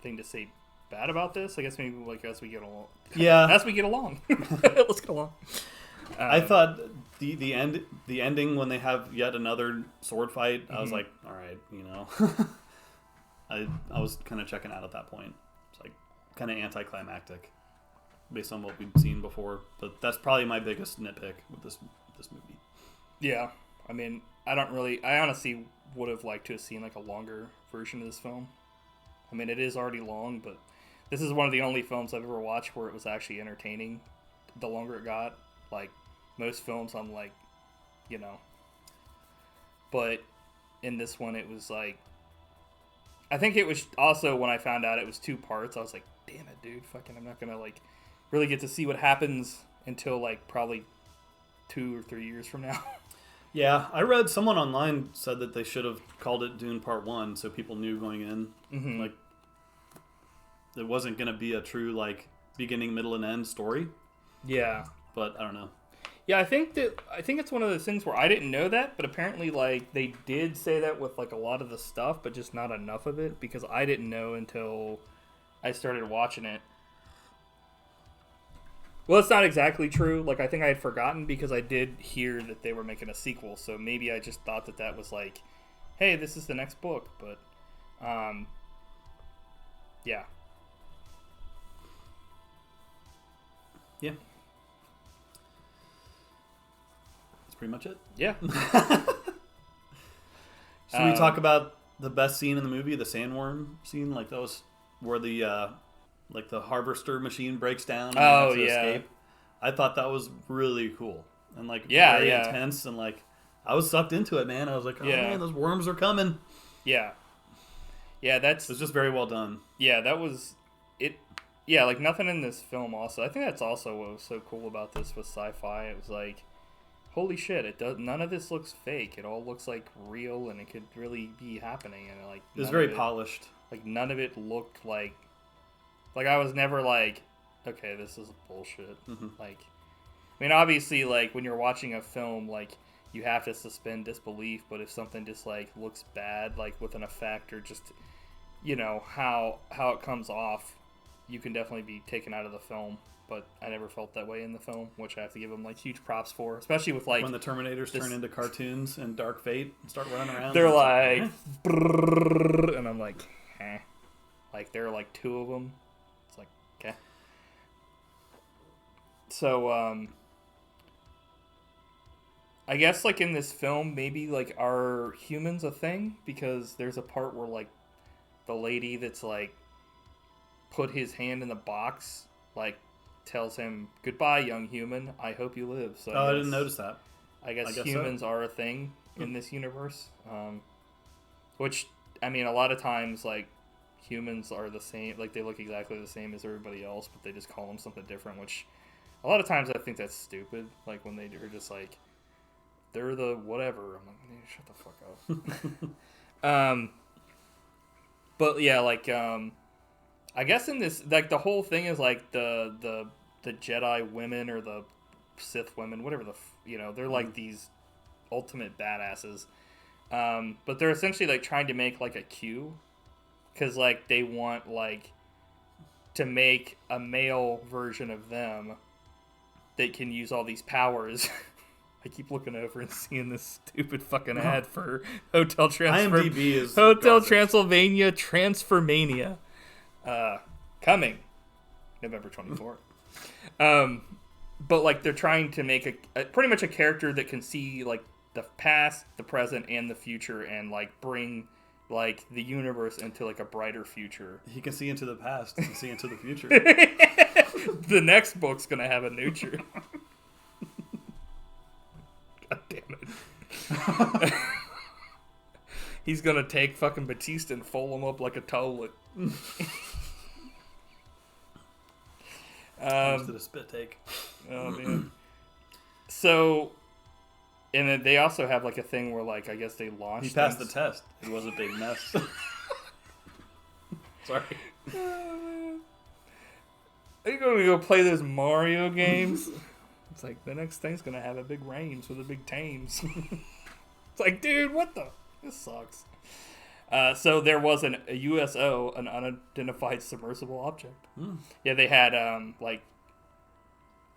B: thing to say bad about this. I guess maybe like as we get along.
A: Yeah,
B: as we get along. Let's get along.
A: I thought the ending when they have yet another sword fight, I was like, all right, you know, I was kind of checking out at that point. It's like kind of anticlimactic based on what we'd seen before, but that's probably my biggest nitpick with this movie.
B: Yeah, I mean, I honestly would have liked to have seen like a longer version of this film. I mean, it is already long, but this is one of the only films I've ever watched where it was actually entertaining the longer it got. Like, most films I'm like, you know. But in this one, it was like... I think it was also, when I found out it was 2 parts, I was like, damn it, dude. Fucking, I'm not going to, like, really get to see what happens until, like, probably 2 or 3 years from now.
A: Yeah, I read someone online said that they should have called it Dune Part 1 so people knew going in. Like, it wasn't going to be a true like beginning, middle, and end story.
B: Yeah.
A: But I don't know.
B: Yeah, I think it's one of those things where I didn't know that, but apparently like they did say that with like a lot of the stuff, but just not enough of it, because I didn't know until I started watching it. Well, it's not exactly true. Like, I think I had forgotten because I did hear that they were making a sequel, so maybe I just thought that was like, hey, this is the next book, but yeah.
A: Yeah. That's pretty much it.
B: Yeah.
A: Should we talk about the best scene in the movie, the sandworm scene? Like, that was where the like the harvester machine breaks down and they have to escape. I thought that was really cool and like very intense, and like I was sucked into it, man. I was like, oh man, those worms are coming.
B: Yeah. Yeah,
A: it was just very well done.
B: Yeah, that was it. Yeah, like nothing in this film also. I think that's also what was so cool about this with sci-fi. It was like, holy shit, none of this looks fake. It all looks like real and it could really be happening, and like
A: it was very polished.
B: Like none of it looked like I was never like, okay, this is bullshit. Mm-hmm. Like, I mean, obviously, like when you're watching a film, like you have to suspend disbelief. But if something just like looks bad, like with an effect or just, you know, how it comes off, you can definitely be taken out of the film. But I never felt that way in the film, which I have to give them like huge props for, especially with like
A: when the Terminators turn into cartoons and Dark Fate and start running around.
B: They're like, brrr, and I'm like, eh. Like there are like two of them. It's like, okay. So, I guess like in this film, maybe like are humans a thing? Because there's a part where like the lady that's like put his hand in the box, like tells him, goodbye, young human. I hope you live. So
A: I didn't notice that.
B: I guess humans are a thing in this universe. Which, I mean, a lot of times, like, humans are the same. Like, they look exactly the same as everybody else, but they just call them something different, which a lot of times I think that's stupid. Like, when they are just like, they're the whatever. I'm like, man, shut the fuck up. But, yeah, like, I guess in this, like, the whole thing is, like, the Jedi women or the Sith women, whatever you know, they're, like, these ultimate badasses. But they're essentially, like, trying to make, like, a Q. Because, like, they want, like, to make a male version of them that can use all these powers. I keep looking over and seeing this stupid fucking ad for Hotel
A: IMDb is
B: Hotel Transylvania Transformania. Coming November 24th. But like they're trying to make a pretty much a character that can see like the past, the present, and the future, and like bring like the universe into like a brighter future.
A: He can see into the past and see into the future.
B: The next book's gonna have a neuter. God damn it. He's gonna take fucking Bautista and fold him up like a toilet.
A: To the spit take.
B: Oh man. So, and then they also have like a thing where like I guess they launched.
A: He passed the test. It was a big mess. Sorry.
B: Are you gonna go play those Mario games? It's like the next thing's gonna have a big range with a big tames. It's like, dude, what the? This sucks. So there was a USO, an unidentified submersible object. Yeah, they had like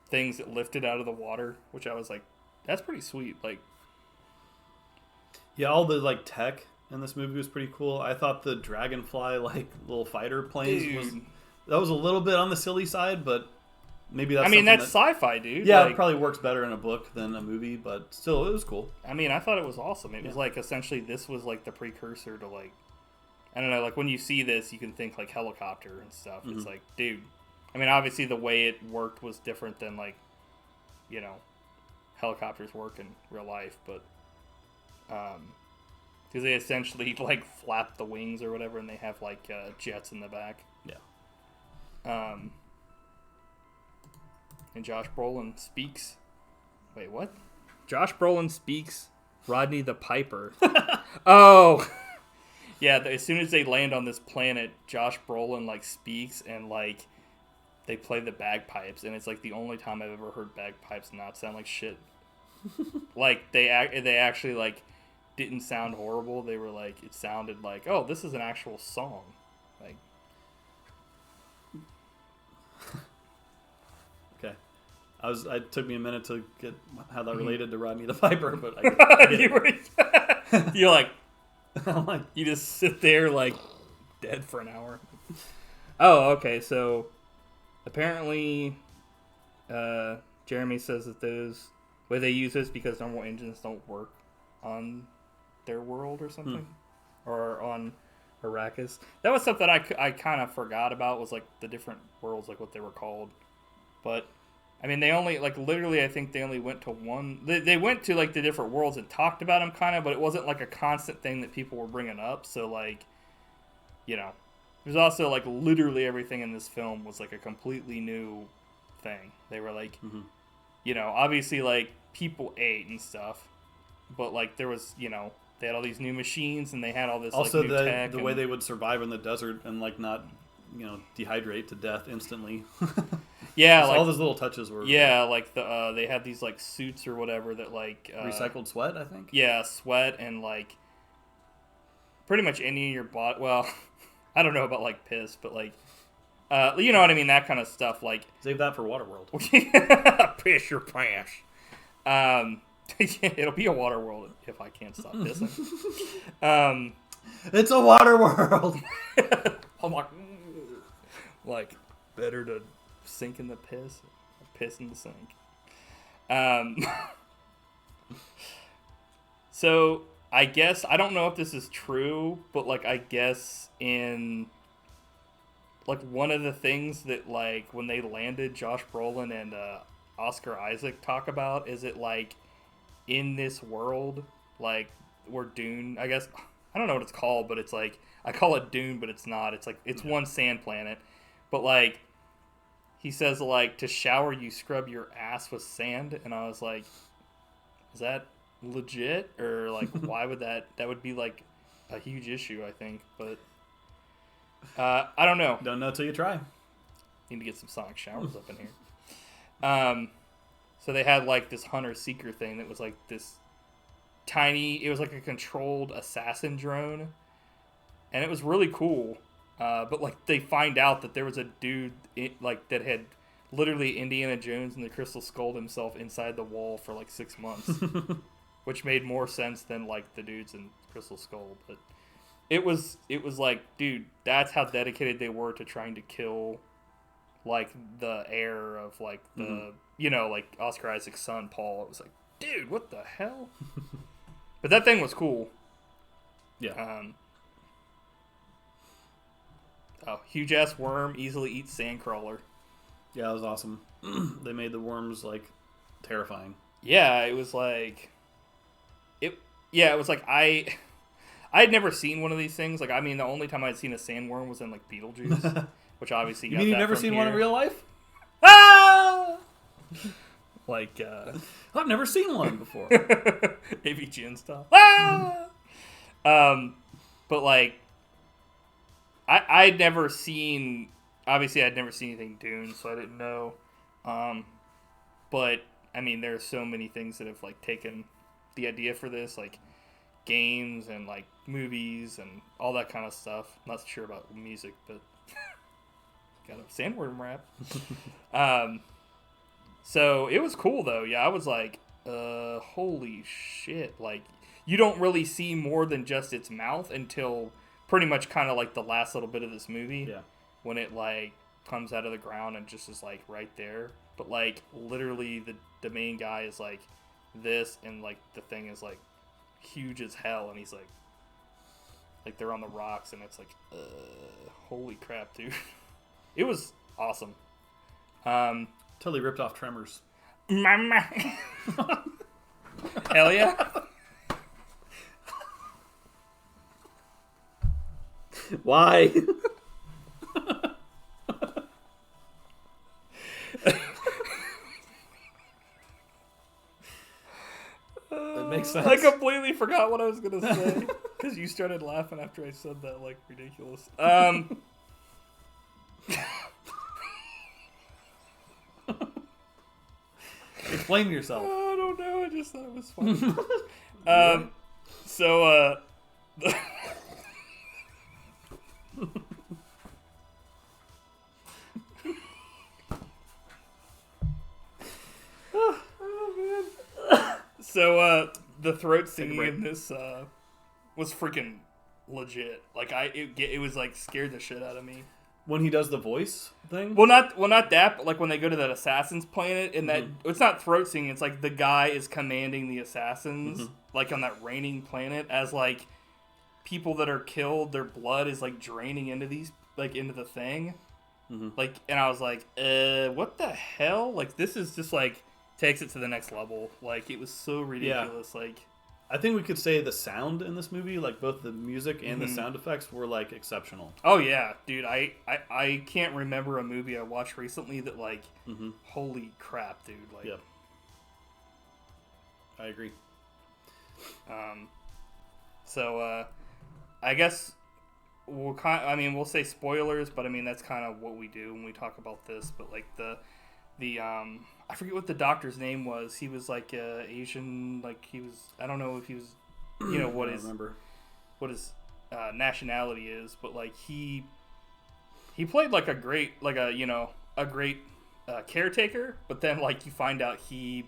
B: things that lifted out of the water, which I was like, that's pretty sweet. Like,
A: yeah, all the like tech in this movie was pretty cool. I thought the Dragonfly like little fighter planes was a little bit on the silly side, but maybe that's.
B: I mean, that's sci-fi, dude.
A: Yeah,
B: like,
A: it probably works better in a book than a movie, but still, it was cool.
B: I mean, I thought it was awesome. It was like essentially this was like the precursor to like, I don't know, like when you see this, you can think like helicopter and stuff. Mm-hmm. It's like, dude. I mean, obviously the way it worked was different than like, you know, helicopters work in real life, but because they essentially like flap the wings or whatever, and they have like jets in the back.
A: Yeah.
B: And Josh Brolin speaks. Wait, what? Josh Brolin speaks Rodney the Piper. Oh, Yeah, as soon as they land on this planet, Josh Brolin like speaks and like they play the bagpipes, and it's like the only time I've ever heard bagpipes not sound like shit. Like they actually like didn't sound horrible. They were like, it sounded like, oh, this is an actual song. Like,
A: okay, it took me a minute to get how that related to Rodney the Viper, but I
B: you're like,
A: I'm like,
B: you just sit there like dead for an hour. Oh, okay. So apparently, Jeremy says that they use this because normal engines don't work on their world or something, or on Arrakis. That was something I kind of forgot about, was like the different worlds, like what they were called. But I mean, they only like literally, I think they only went to one. They went to like the different worlds and talked about them kind of, but it wasn't like a constant thing that people were bringing up. So like, you know, there's also like literally everything in this film was like a completely new thing. They were like, you know, obviously like people ate and stuff, but like there was, you know, they had all these new machines and they had all this
A: also
B: like new tech.
A: The way they would survive in the desert and like not, you know, dehydrate to death instantly.
B: Yeah, like
A: all those little touches were.
B: Yeah, like they had these like suits or whatever that like
A: recycled sweat, I think.
B: Yeah, sweat and like pretty much any of your body. Well, I don't know about like piss, but like you know what I mean, that kind of stuff. Like
A: save that for Waterworld.
B: Piss your pants. It'll be a Waterworld if I can't stop pissing.
A: It's a Waterworld.
B: I'm like better to sink in the piss or piss in the sink. So I guess, I don't know if this is true, but like I guess in like one of the things that like when they landed, Josh Brolin and Oscar Isaac talk about is it like in this world, like where Dune, I guess, I don't know what it's called, but it's like, I call it Dune, but it's not. It's like, it's one sand planet, but like he says like to shower you scrub your ass with sand, and I was like, is that legit, or like why would that would be like a huge issue, I think, but I don't know.
A: Don't know till you try.
B: Need to get some sonic showers up in here. So they had like this hunter-seeker thing that was like this tiny, it was like a controlled assassin drone, and it was really cool. But like they find out that there was a dude like that had literally Indiana Jones and the Crystal Skull himself inside the wall for like 6 months, which made more sense than like the dudes in Crystal Skull. But it was like, dude, that's how dedicated they were to trying to kill like the heir of like the you know, like Oscar Isaac's son Paul. It was like, dude, what the hell? But that thing was cool.
A: Yeah.
B: Huge ass worm, easily eats sandcrawler.
A: Yeah, it was awesome. They made the worms like terrifying.
B: Yeah, it was like it was like I had never seen one of these things. Like, I mean, the only time I'd seen a sandworm was in like Beetlejuice, which obviously
A: you mean you've never seen one in real life?
B: Ah! Like
A: I've never seen one before.
B: AV Gin stuff. Ah! But like I'd never seen, obviously I'd never seen anything Dune, so I didn't know. But I mean, there are so many things that have like taken the idea for this, like games and like movies and all that kind of stuff. I'm not sure about music, but got a sandworm rap. So it was cool though. Yeah, I was like, holy shit. Like, you don't really see more than just its mouth until pretty much kind of like the last little bit of this movie.
A: Yeah. When
B: it like comes out of the ground and just is like right there. But like literally the main guy is like this, and like the thing is like huge as hell, and he's like they're on the rocks, and it's like holy crap, dude. It was awesome.
A: Totally ripped off Tremors.
B: Hell yeah.
A: Why? It makes sense.
B: I completely forgot what I was gonna say. Because you started laughing after I said that, like, ridiculous.
A: Explain yourself.
B: I don't know. I just thought it was funny. So, So, the throat singing in this was freaking legit. Like, it was like scared the shit out of me.
A: When he does the voice thing?
B: Well, not that, but like when they go to that assassin's planet, and that it's not throat singing. It's like the guy is commanding the assassins, like on that raining planet, as like people that are killed, their blood is like draining into these, like into the thing. Like, and I was like, what the hell? Like, this is just like takes it to the next level. Like, it was so ridiculous.
A: Yeah.
B: Like,
A: I think we could say the sound in this movie, like both the music and the sound effects, were like exceptional.
B: Oh yeah, dude. I can't remember a movie I watched recently that like, holy crap, dude. Like,
A: yep. I agree.
B: So, I guess we'll say spoilers, but I mean that's kind of what we do when we talk about this. But like the I forget what the doctor's name was. He was like Asian, like he was. I don't know if he was, you know, what his nationality is, but like he played like a great caretaker. But then like you find out he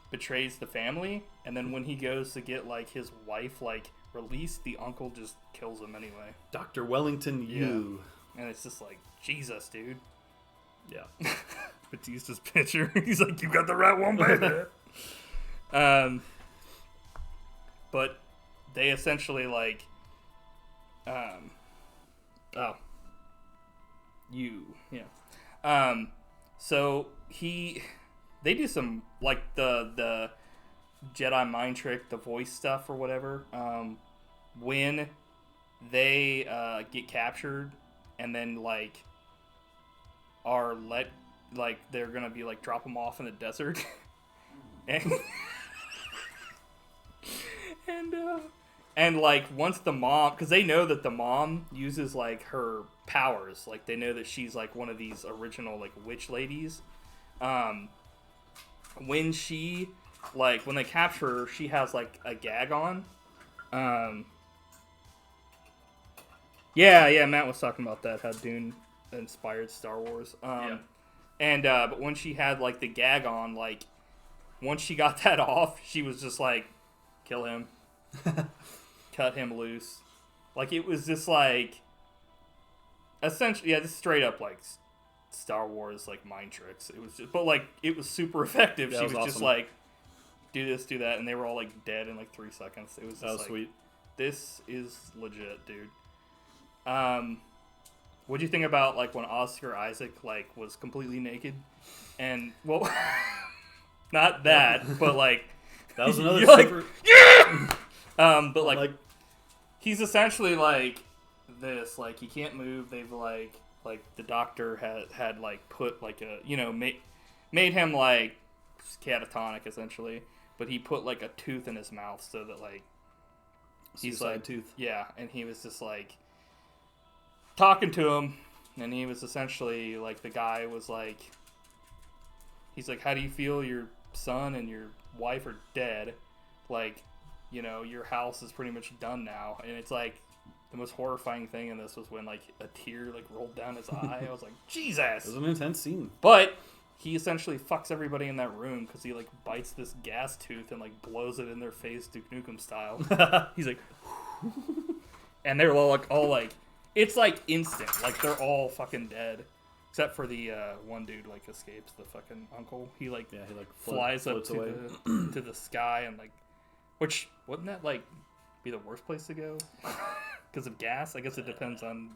B: betrays the family, and then when he goes to get like his wife like released, the uncle just kills him anyway.
A: Dr. Wellington Yu.
B: And it's just like, Jesus, dude.
A: Yeah.
B: Bautista's picture. He's like, you got the right one, baby. But they essentially like, so they do some like the Jedi mind trick, the voice stuff or whatever. When they get captured and then like are let, like they're gonna be like drop them off in the desert, and like once the mom, because they know that the mom uses like her powers, like they know that she's like one of these original like witch ladies. When she like when they capture her, she has like a gag on. Yeah, Matt was talking about that, how Dune inspired Star Wars. And but when she had like the gag on, like once she got that off, she was just like, kill him, cut him loose. Like it was just like essentially, yeah, just straight up like Star Wars like mind tricks. It was just, but like it was super effective.
A: Yeah,
B: she was
A: awesome.
B: just like, do this, do that, and they were all like dead in like 3 seconds. It was just like,
A: sweet.
B: This is legit, dude. What'd you think about like when Oscar Isaac like was completely naked, and well, not that, but like
A: that was another
B: super.
A: like,
B: yeah! But like he's essentially like this, like he can't move. They've like the doctor had like put like a, you know, made him like catatonic essentially, but he put like a tooth in his mouth so that like he's like
A: tooth.
B: Yeah, and he was just like talking to him, and he was essentially like, the guy was like, he's like, how do you feel your son and your wife are dead? Like, you know, your house is pretty much done now. And it's like, the most horrifying thing in this was when like a tear like rolled down his eye. I was like, Jesus!
A: It was an intense scene.
B: But he essentially fucks everybody in that room because he like bites this gas tooth and like blows it in their face, Duke Nukem style. He's like, and they're all like, it's like instant. Like they're all fucking dead, except for the one dude like escapes, the fucking uncle. He like flies up to to the sky and like, which wouldn't that like be the worst place to go because of gas? I guess it depends on.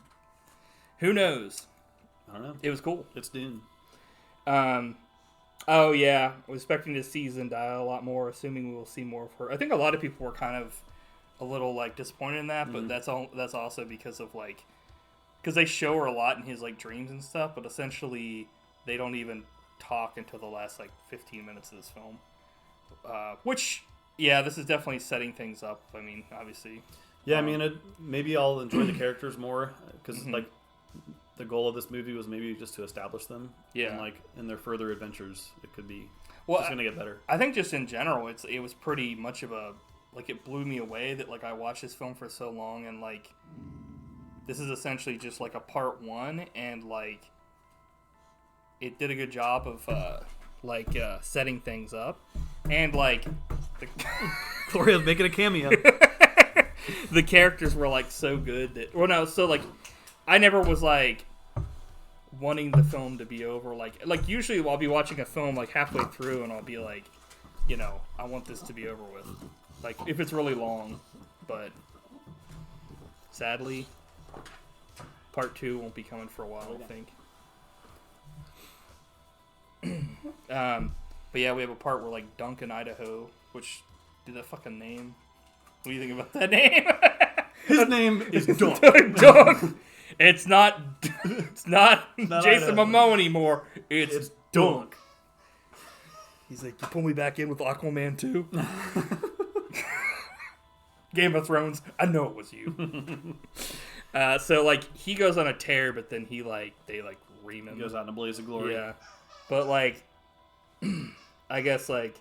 B: Who knows?
A: I don't know.
B: It was cool.
A: It's Dune.
B: Oh yeah, I was expecting to see Zendaya a lot more, assuming we will see more of her. I think a lot of people were kind of a little like disappointed in that, but that's also because of like, because they show her a lot in his like dreams and stuff, but essentially they don't even talk until the last like 15 minutes of this film. Which, yeah, this is definitely setting things up. I mean, obviously.
A: Yeah, I mean, maybe I'll enjoy the characters more because like the goal of this movie was maybe just to establish them.
B: Yeah.
A: And like in their further adventures, it could be
B: just
A: going to get better.
B: I think just in general, it was pretty much of a like it blew me away that like I watched this film for so long and like this is essentially just like a part 1 and like it did a good job of setting things up and like
A: Gloria's making a cameo.
B: The characters were like so good that so like I never was like wanting the film to be over like usually I'll be watching a film like halfway through and I'll be like, you know, I want this to be over with. Like if it's really long, but sadly part 2 won't be coming for a while, I think. But yeah, we have a part where like Duncan, Idaho, which did that fucking name. What do you think about that name?
A: His name is Dunk.
B: Dunk. It's not Jason
A: Idaho.
B: Momoa anymore. It's Dunk.
A: Dunk.
B: He's like, you pull me back in with Aquaman 2? Game of Thrones, I know it was you. So like he goes on a tear, but then they ream him.
A: He goes out in a blaze of glory.
B: Yeah, but like, I guess like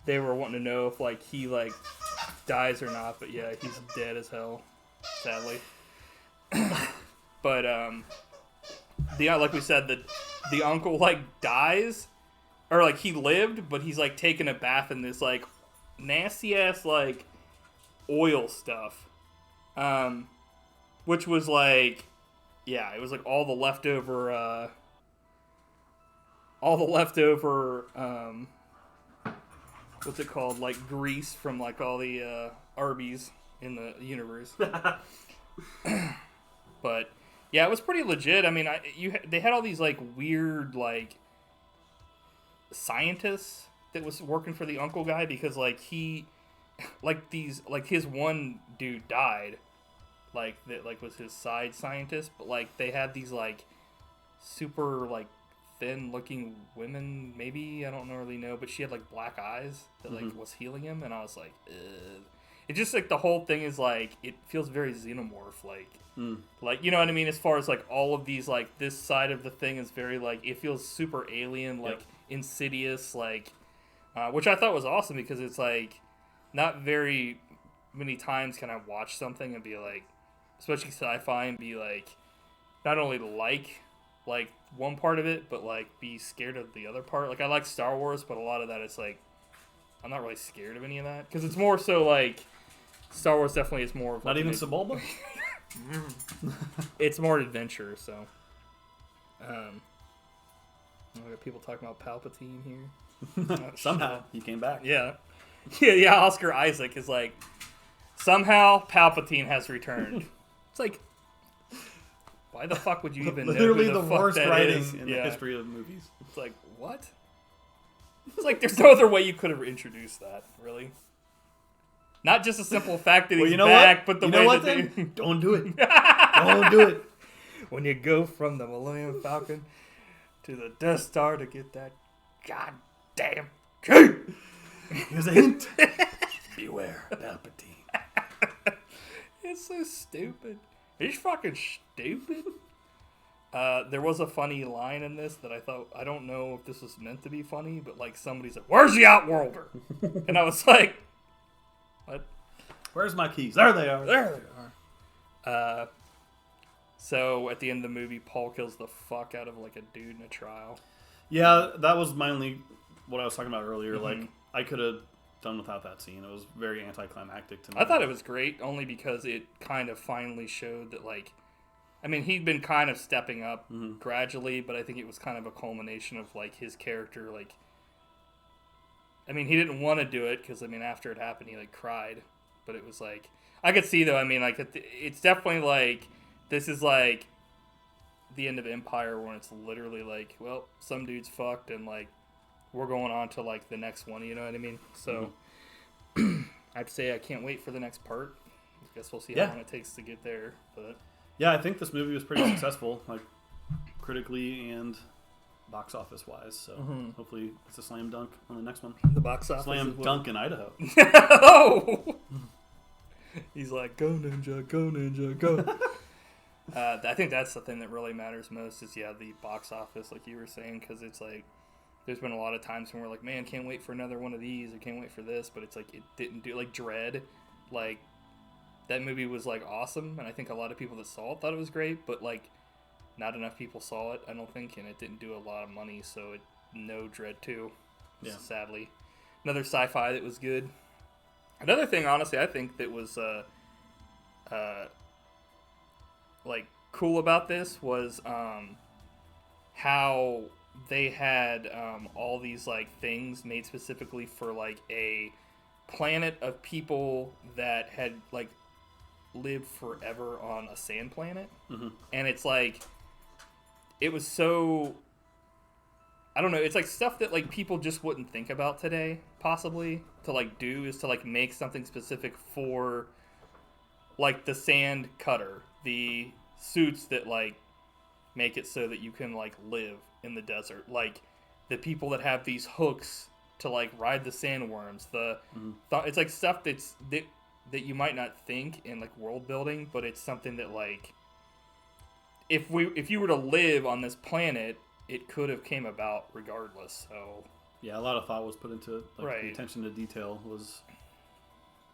B: they were wanting to know if like he like dies or not. But yeah, he's dead as hell, sadly. But like we said, the uncle like dies, or like he lived, but he's like taking a bath in this like nasty ass like oil stuff, which was like, yeah, it was like all the leftover what's it called, like grease from like all the Arby's in the universe. But yeah, it was pretty legit. I mean, they had all these like weird like scientists that was working for the uncle guy because like he like these like his one dude died, like that like was his side scientist, but like they had these like super like thin looking women, maybe, I don't really know, but she had like black eyes that like was healing him, and I was like, ugh. It just like the whole thing is like it feels very xenomorph like you know what I mean, as far as like all of these like this side of the thing is very like it feels super alien, like Insidious, like which I thought was awesome because it's like not very many times can I watch something and be like, especially sci-fi, and be like not only like one part of it, but like be scared of the other part. Like I like Star Wars, but a lot of that is like I'm not really scared of any of that because it's more so like Star Wars definitely is more of
A: Not even Sebulba?
B: It's more adventure, so we got people talking about Palpatine here.
A: Somehow he came back.
B: Yeah. Oscar Isaac is like, somehow Palpatine has returned. It's like, why the fuck would you even
A: literally
B: know who
A: the
B: fuck
A: worst
B: that
A: writing
B: is?
A: in the history of movies.
B: It's like, what? It's like there's no other way you could have introduced that, really. Not just a simple fact that he's back, but the way that they...
A: Don't do it. Don't do it.
B: When you go from the Millennium Falcon to the Death Star to get that goddamn key.
A: Here's a hint. Beware, Palpatine.
B: It's so stupid. It's fucking stupid. There was a funny line in this that I thought, I don't know if this was meant to be funny, but like somebody's like, "Where's the Outworlder?" And I was like, what?
A: Where's my keys? There they are.
B: There they are. So at the end of the movie, Paul kills the fuck out of like a dude in a trial.
A: Yeah, that was my only, what I was talking about earlier. Like, I could have done without that scene. It was very anticlimactic to me.
B: I thought it was great only because it kind of finally showed that, like, I mean, he'd been kind of stepping up gradually, but I think it was kind of a culmination of, like, his character, like, I mean, he didn't want to do it because, I mean, after it happened, he, like, cried. But it was, like, I could see, though, I mean, like, it's definitely, like, this is, like, the end of Empire when it's literally, like, well, some dude's fucked and, like, we're going on to, like, the next one, you know what I mean? So, I'd say I can't wait for the next part. I guess we'll see how long it takes to get there, but...
A: Yeah, I think this movie was pretty successful, like, critically and box office wise. So hopefully it's a slam dunk on the next one.
B: The box office
A: slam dunk in Idaho.
B: Oh! He's like, go ninja, go. I think that's the thing that really matters most is, the box office, like you were saying, because it's like, there's been a lot of times when we're like, man, can't wait for another one of these, or can't wait for this, but it's like, it didn't do, like, Dread, like, that movie was, like, awesome, and I think a lot of people that saw it thought it was great, but, like, not enough people saw it, I don't think, and it didn't do a lot of money, so no Dread 2, sadly. Another sci-fi that was good. Another thing, honestly, I think that was, like, cool about this was, how they had, all these, like, things made specifically for, like, a planet of people that had, like, lived forever on a sand planet. Mm-hmm. And it's, like, it was so, I don't know, it's, like, stuff that, like, people just wouldn't think about today, possibly, to, like, do, is to, like, make something specific for, like, the sand cutter, the suits that, like, make it so that you can, like, live in the desert, like, the people that have these hooks to, like, ride the sandworms, it's, like, stuff that you might not think in, like, world building, but it's something that, like, if you were to live on this planet, it could have came about regardless. So
A: yeah, a lot of thought was put into it. Like,
B: right.
A: The attention to detail was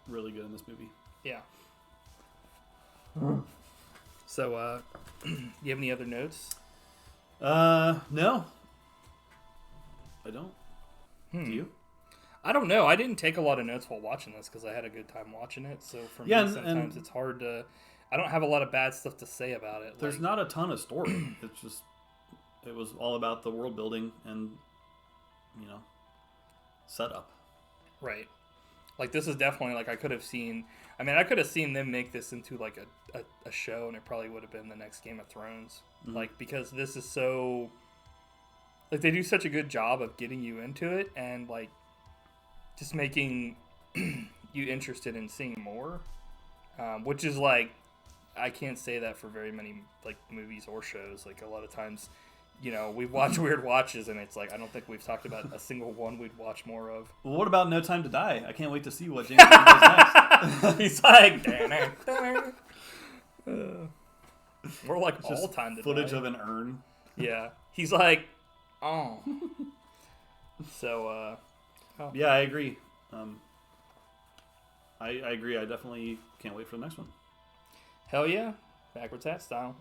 A: really good in this movie.
B: Yeah. So, you have any other notes?
A: No. I don't. Do you?
B: I don't know. I didn't take a lot of notes while watching this because I had a good time watching it. So for me, sometimes it's hard to. I don't have a lot of bad stuff to say about it.
A: There's not a ton of story. It's just, it was all about the world building and, setup.
B: Right. Like, this is definitely, like, I could have seen them make this into, like, a show, and it probably would have been the next Game of Thrones. Mm-hmm. Like, because this is so, like, they do such a good job of getting you into it and, like, just making you interested in seeing more, which is, like, I can't say that for very many, like, movies or shows. Like, a lot of times, we've watched Weird Watches, and it's like, I don't think we've talked about a single one we'd watch more of.
A: Well, what about No Time to Die? I can't wait to see what James does next.
B: He's like, more like
A: it's
B: All Time to Die.
A: Footage of an urn.
B: Yeah. He's like, oh. So,
A: yeah, I agree. I agree. I definitely can't wait for the next one.
B: Hell yeah. Backwards hat style.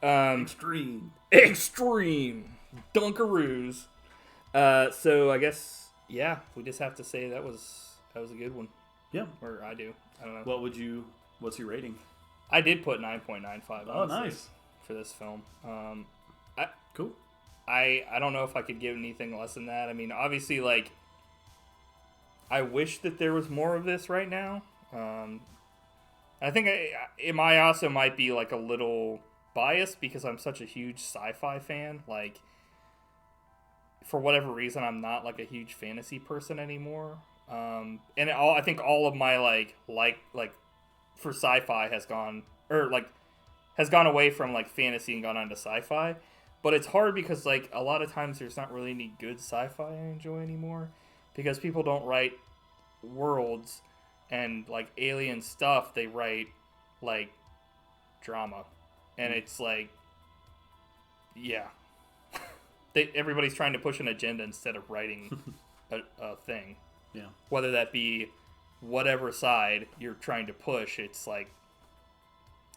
A: Extreme.
B: Dunkaroos. So I guess, yeah, we just have to say that was a good one.
A: Yeah.
B: Or I do. I don't know.
A: What's your rating?
B: I did put 9.95.
A: Oh, nice.
B: For this film.
A: Cool.
B: I don't know if I could give anything less than that. I mean, obviously, like, I wish that there was more of this right now. I think it might be, like, a little biased because I'm such a huge sci-fi fan. Like, for whatever reason, I'm not, like, a huge fantasy person anymore. And I think all of my, like for sci-fi has gone away from, like, fantasy and gone on to sci-fi. But it's hard because, like, a lot of times there's not really any good sci-fi I enjoy anymore because people don't write worlds and, like, alien stuff. They write, like, drama. And it's like, yeah. Everybody's trying to push an agenda instead of writing a thing.
A: Yeah. Whether
B: that be whatever side you're trying to push, it's like,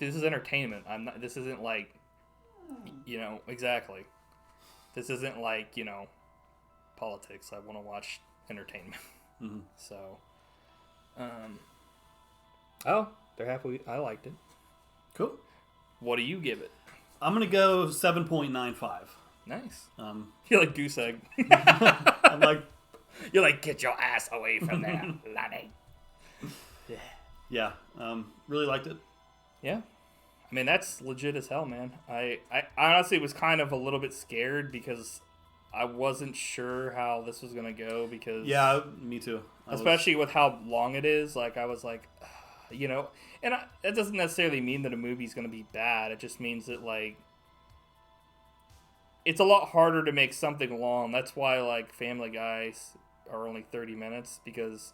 B: this is entertainment. This isn't like, exactly. This isn't like, politics. I want to watch entertainment. Mm-hmm. So, they're happy. I liked it.
A: Cool.
B: What do you give it?
A: I'm going to go 7.95.
B: Nice.
A: You're
B: like goose egg.
A: I'm like,
B: you're like, get your ass away from there, laddie.
A: Yeah. Really liked it.
B: Yeah. I mean, that's legit as hell, man. I honestly was kind of a little bit scared because I wasn't sure how this was going to go because...
A: Yeah, me too.
B: Especially with how long it is. Like, I was like, and that doesn't necessarily mean that a movie's going to be bad. It just means that, like, it's a lot harder to make something long. That's why, like, Family Guys are only 30 minutes because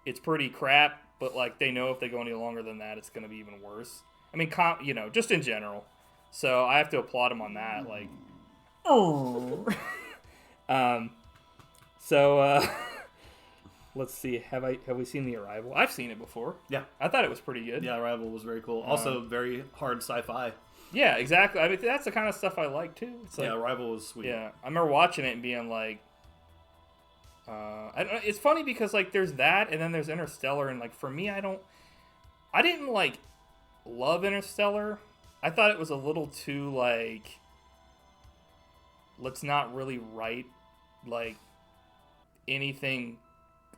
B: it's pretty crap but like they know if they go any longer than that, it's going to be even worse. I mean, just in general. So I have to applaud him on that. Like, let's see. Have we seen The Arrival? I've seen it before.
A: Yeah,
B: I thought it was pretty good.
A: Yeah, Arrival was very cool. Also, very hard sci-fi.
B: Yeah, exactly. I mean, that's the kind of stuff I like too. It's like,
A: yeah, Arrival was sweet.
B: Yeah, I remember watching it and being like, I don't know, it's funny because like there's that and then there's Interstellar, and like for me, I didn't like love Interstellar. I thought it was a little too like, let's not really write like anything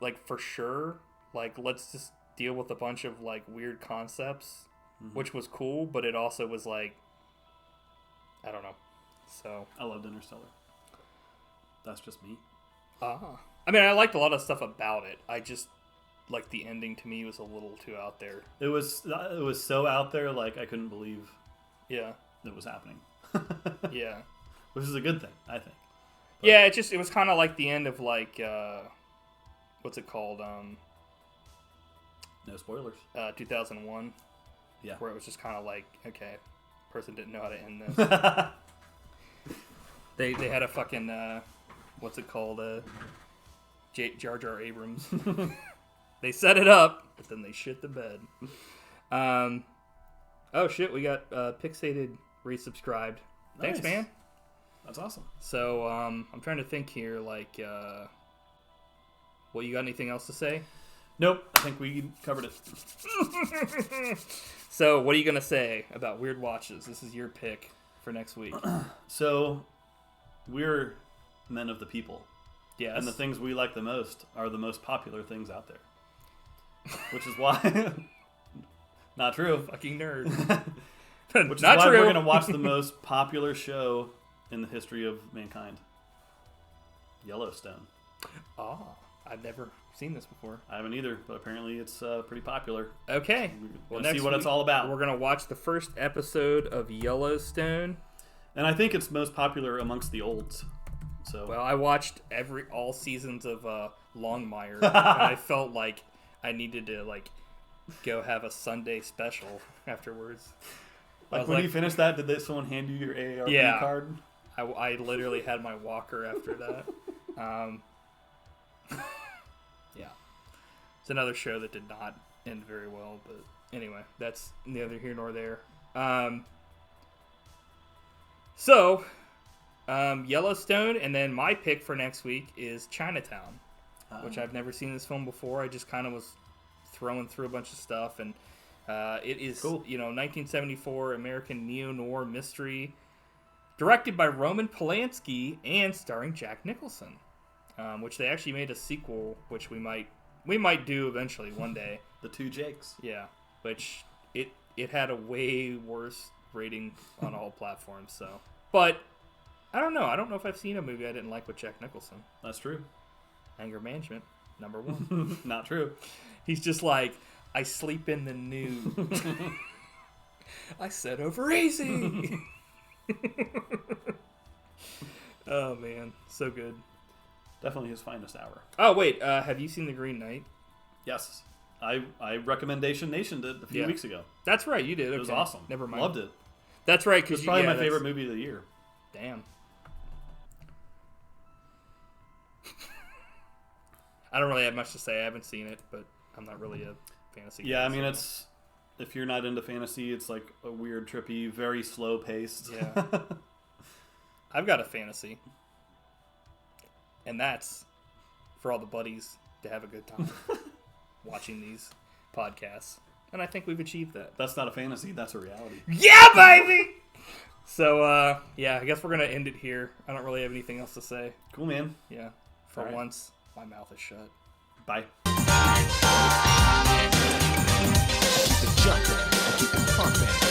B: like for sure. Like let's just deal with a bunch of like weird concepts, which was cool, but it also was like, I don't know. So
A: I loved Interstellar. That's just me.
B: I mean, I liked a lot of stuff about it. I just like the ending to me was a little too out there.
A: It was so out there, like I couldn't believe.
B: Yeah,
A: it was happening.
B: Yeah,
A: which is a good thing, I think.
B: But, yeah, it was kind of like the end of like what's it called?
A: No spoilers.
B: 2001.
A: Yeah,
B: where it was just kind of like, okay, person didn't know how to end this. They had a fucking what's it called? Jar Jar Abrams. They set it up, but then they shit the bed. Oh shit, we got Pixated resubscribed.
A: Nice.
B: Thanks, man.
A: That's awesome.
B: So I'm trying to think here, like, well, you got anything else to say?
A: Nope, I think we covered it.
B: So, what are you gonna say about Weird Watches? This is your pick for next week.
A: So, we're men of the people.
B: Yes.
A: And the things we like the most are the most popular things out there. Which is why... Not true.
B: Fucking nerd.
A: Which is why we're going to watch the most popular show in the history of mankind. Yellowstone.
B: I've never seen this before.
A: I haven't either, but apparently it's pretty popular.
B: Okay.
A: We'll see what it's all about.
B: We're going to watch the first episode of Yellowstone.
A: And I think it's most popular amongst the olds. So.
B: Well, I watched all seasons of Longmire, and I felt like I needed to like go have a Sunday special afterwards.
A: Like when you finished that, did someone hand you your AARP card?
B: I literally had my walker after that. Yeah, it's another show that did not end very well, but anyway, that's neither here nor there. So, Yellowstone, and then my pick for next week is Chinatown, which I've never seen this film before. I just kind of was throwing through a bunch of stuff, and it is cool. 1974 American neo-noir mystery, directed by Roman Polanski and starring Jack Nicholson, which they actually made a sequel, which we might do eventually one day.
A: The Two Jakes.
B: Yeah, which it had a way worse rating on all platforms. So, but I don't know. I don't know if I've seen a movie I didn't like with Jack Nicholson.
A: That's true.
B: Anger Management, number 1.
A: Not true.
B: He's just like, I sleep in the nude. I said over easy. Oh, man. So good.
A: Definitely his finest hour.
B: Oh, wait. Have you seen The Green Knight?
A: Yes. I Recommendation Nationed it a few weeks ago.
B: That's right. You did. Okay.
A: It was awesome.
B: Never mind.
A: Loved it.
B: That's right.
A: It's probably my favorite movie of the year.
B: Damn. I don't really have much to say. I haven't seen it, but I'm not really a fantasy guy.
A: Yeah, I mean, it's... If you're not into fantasy, it's like a weird, trippy, very slow-paced.
B: Yeah. I've got a fantasy. And that's for all the buddies to have a good time watching these podcasts. And I think we've achieved that.
A: That's not a fantasy. That's a reality.
B: Yeah, baby! So, I guess we're going to end it here. I don't really have anything else to say.
A: Cool, man.
B: Yeah. For once, my mouth is shut.
A: Bye.
C: Keep it jumping, keep it pumping.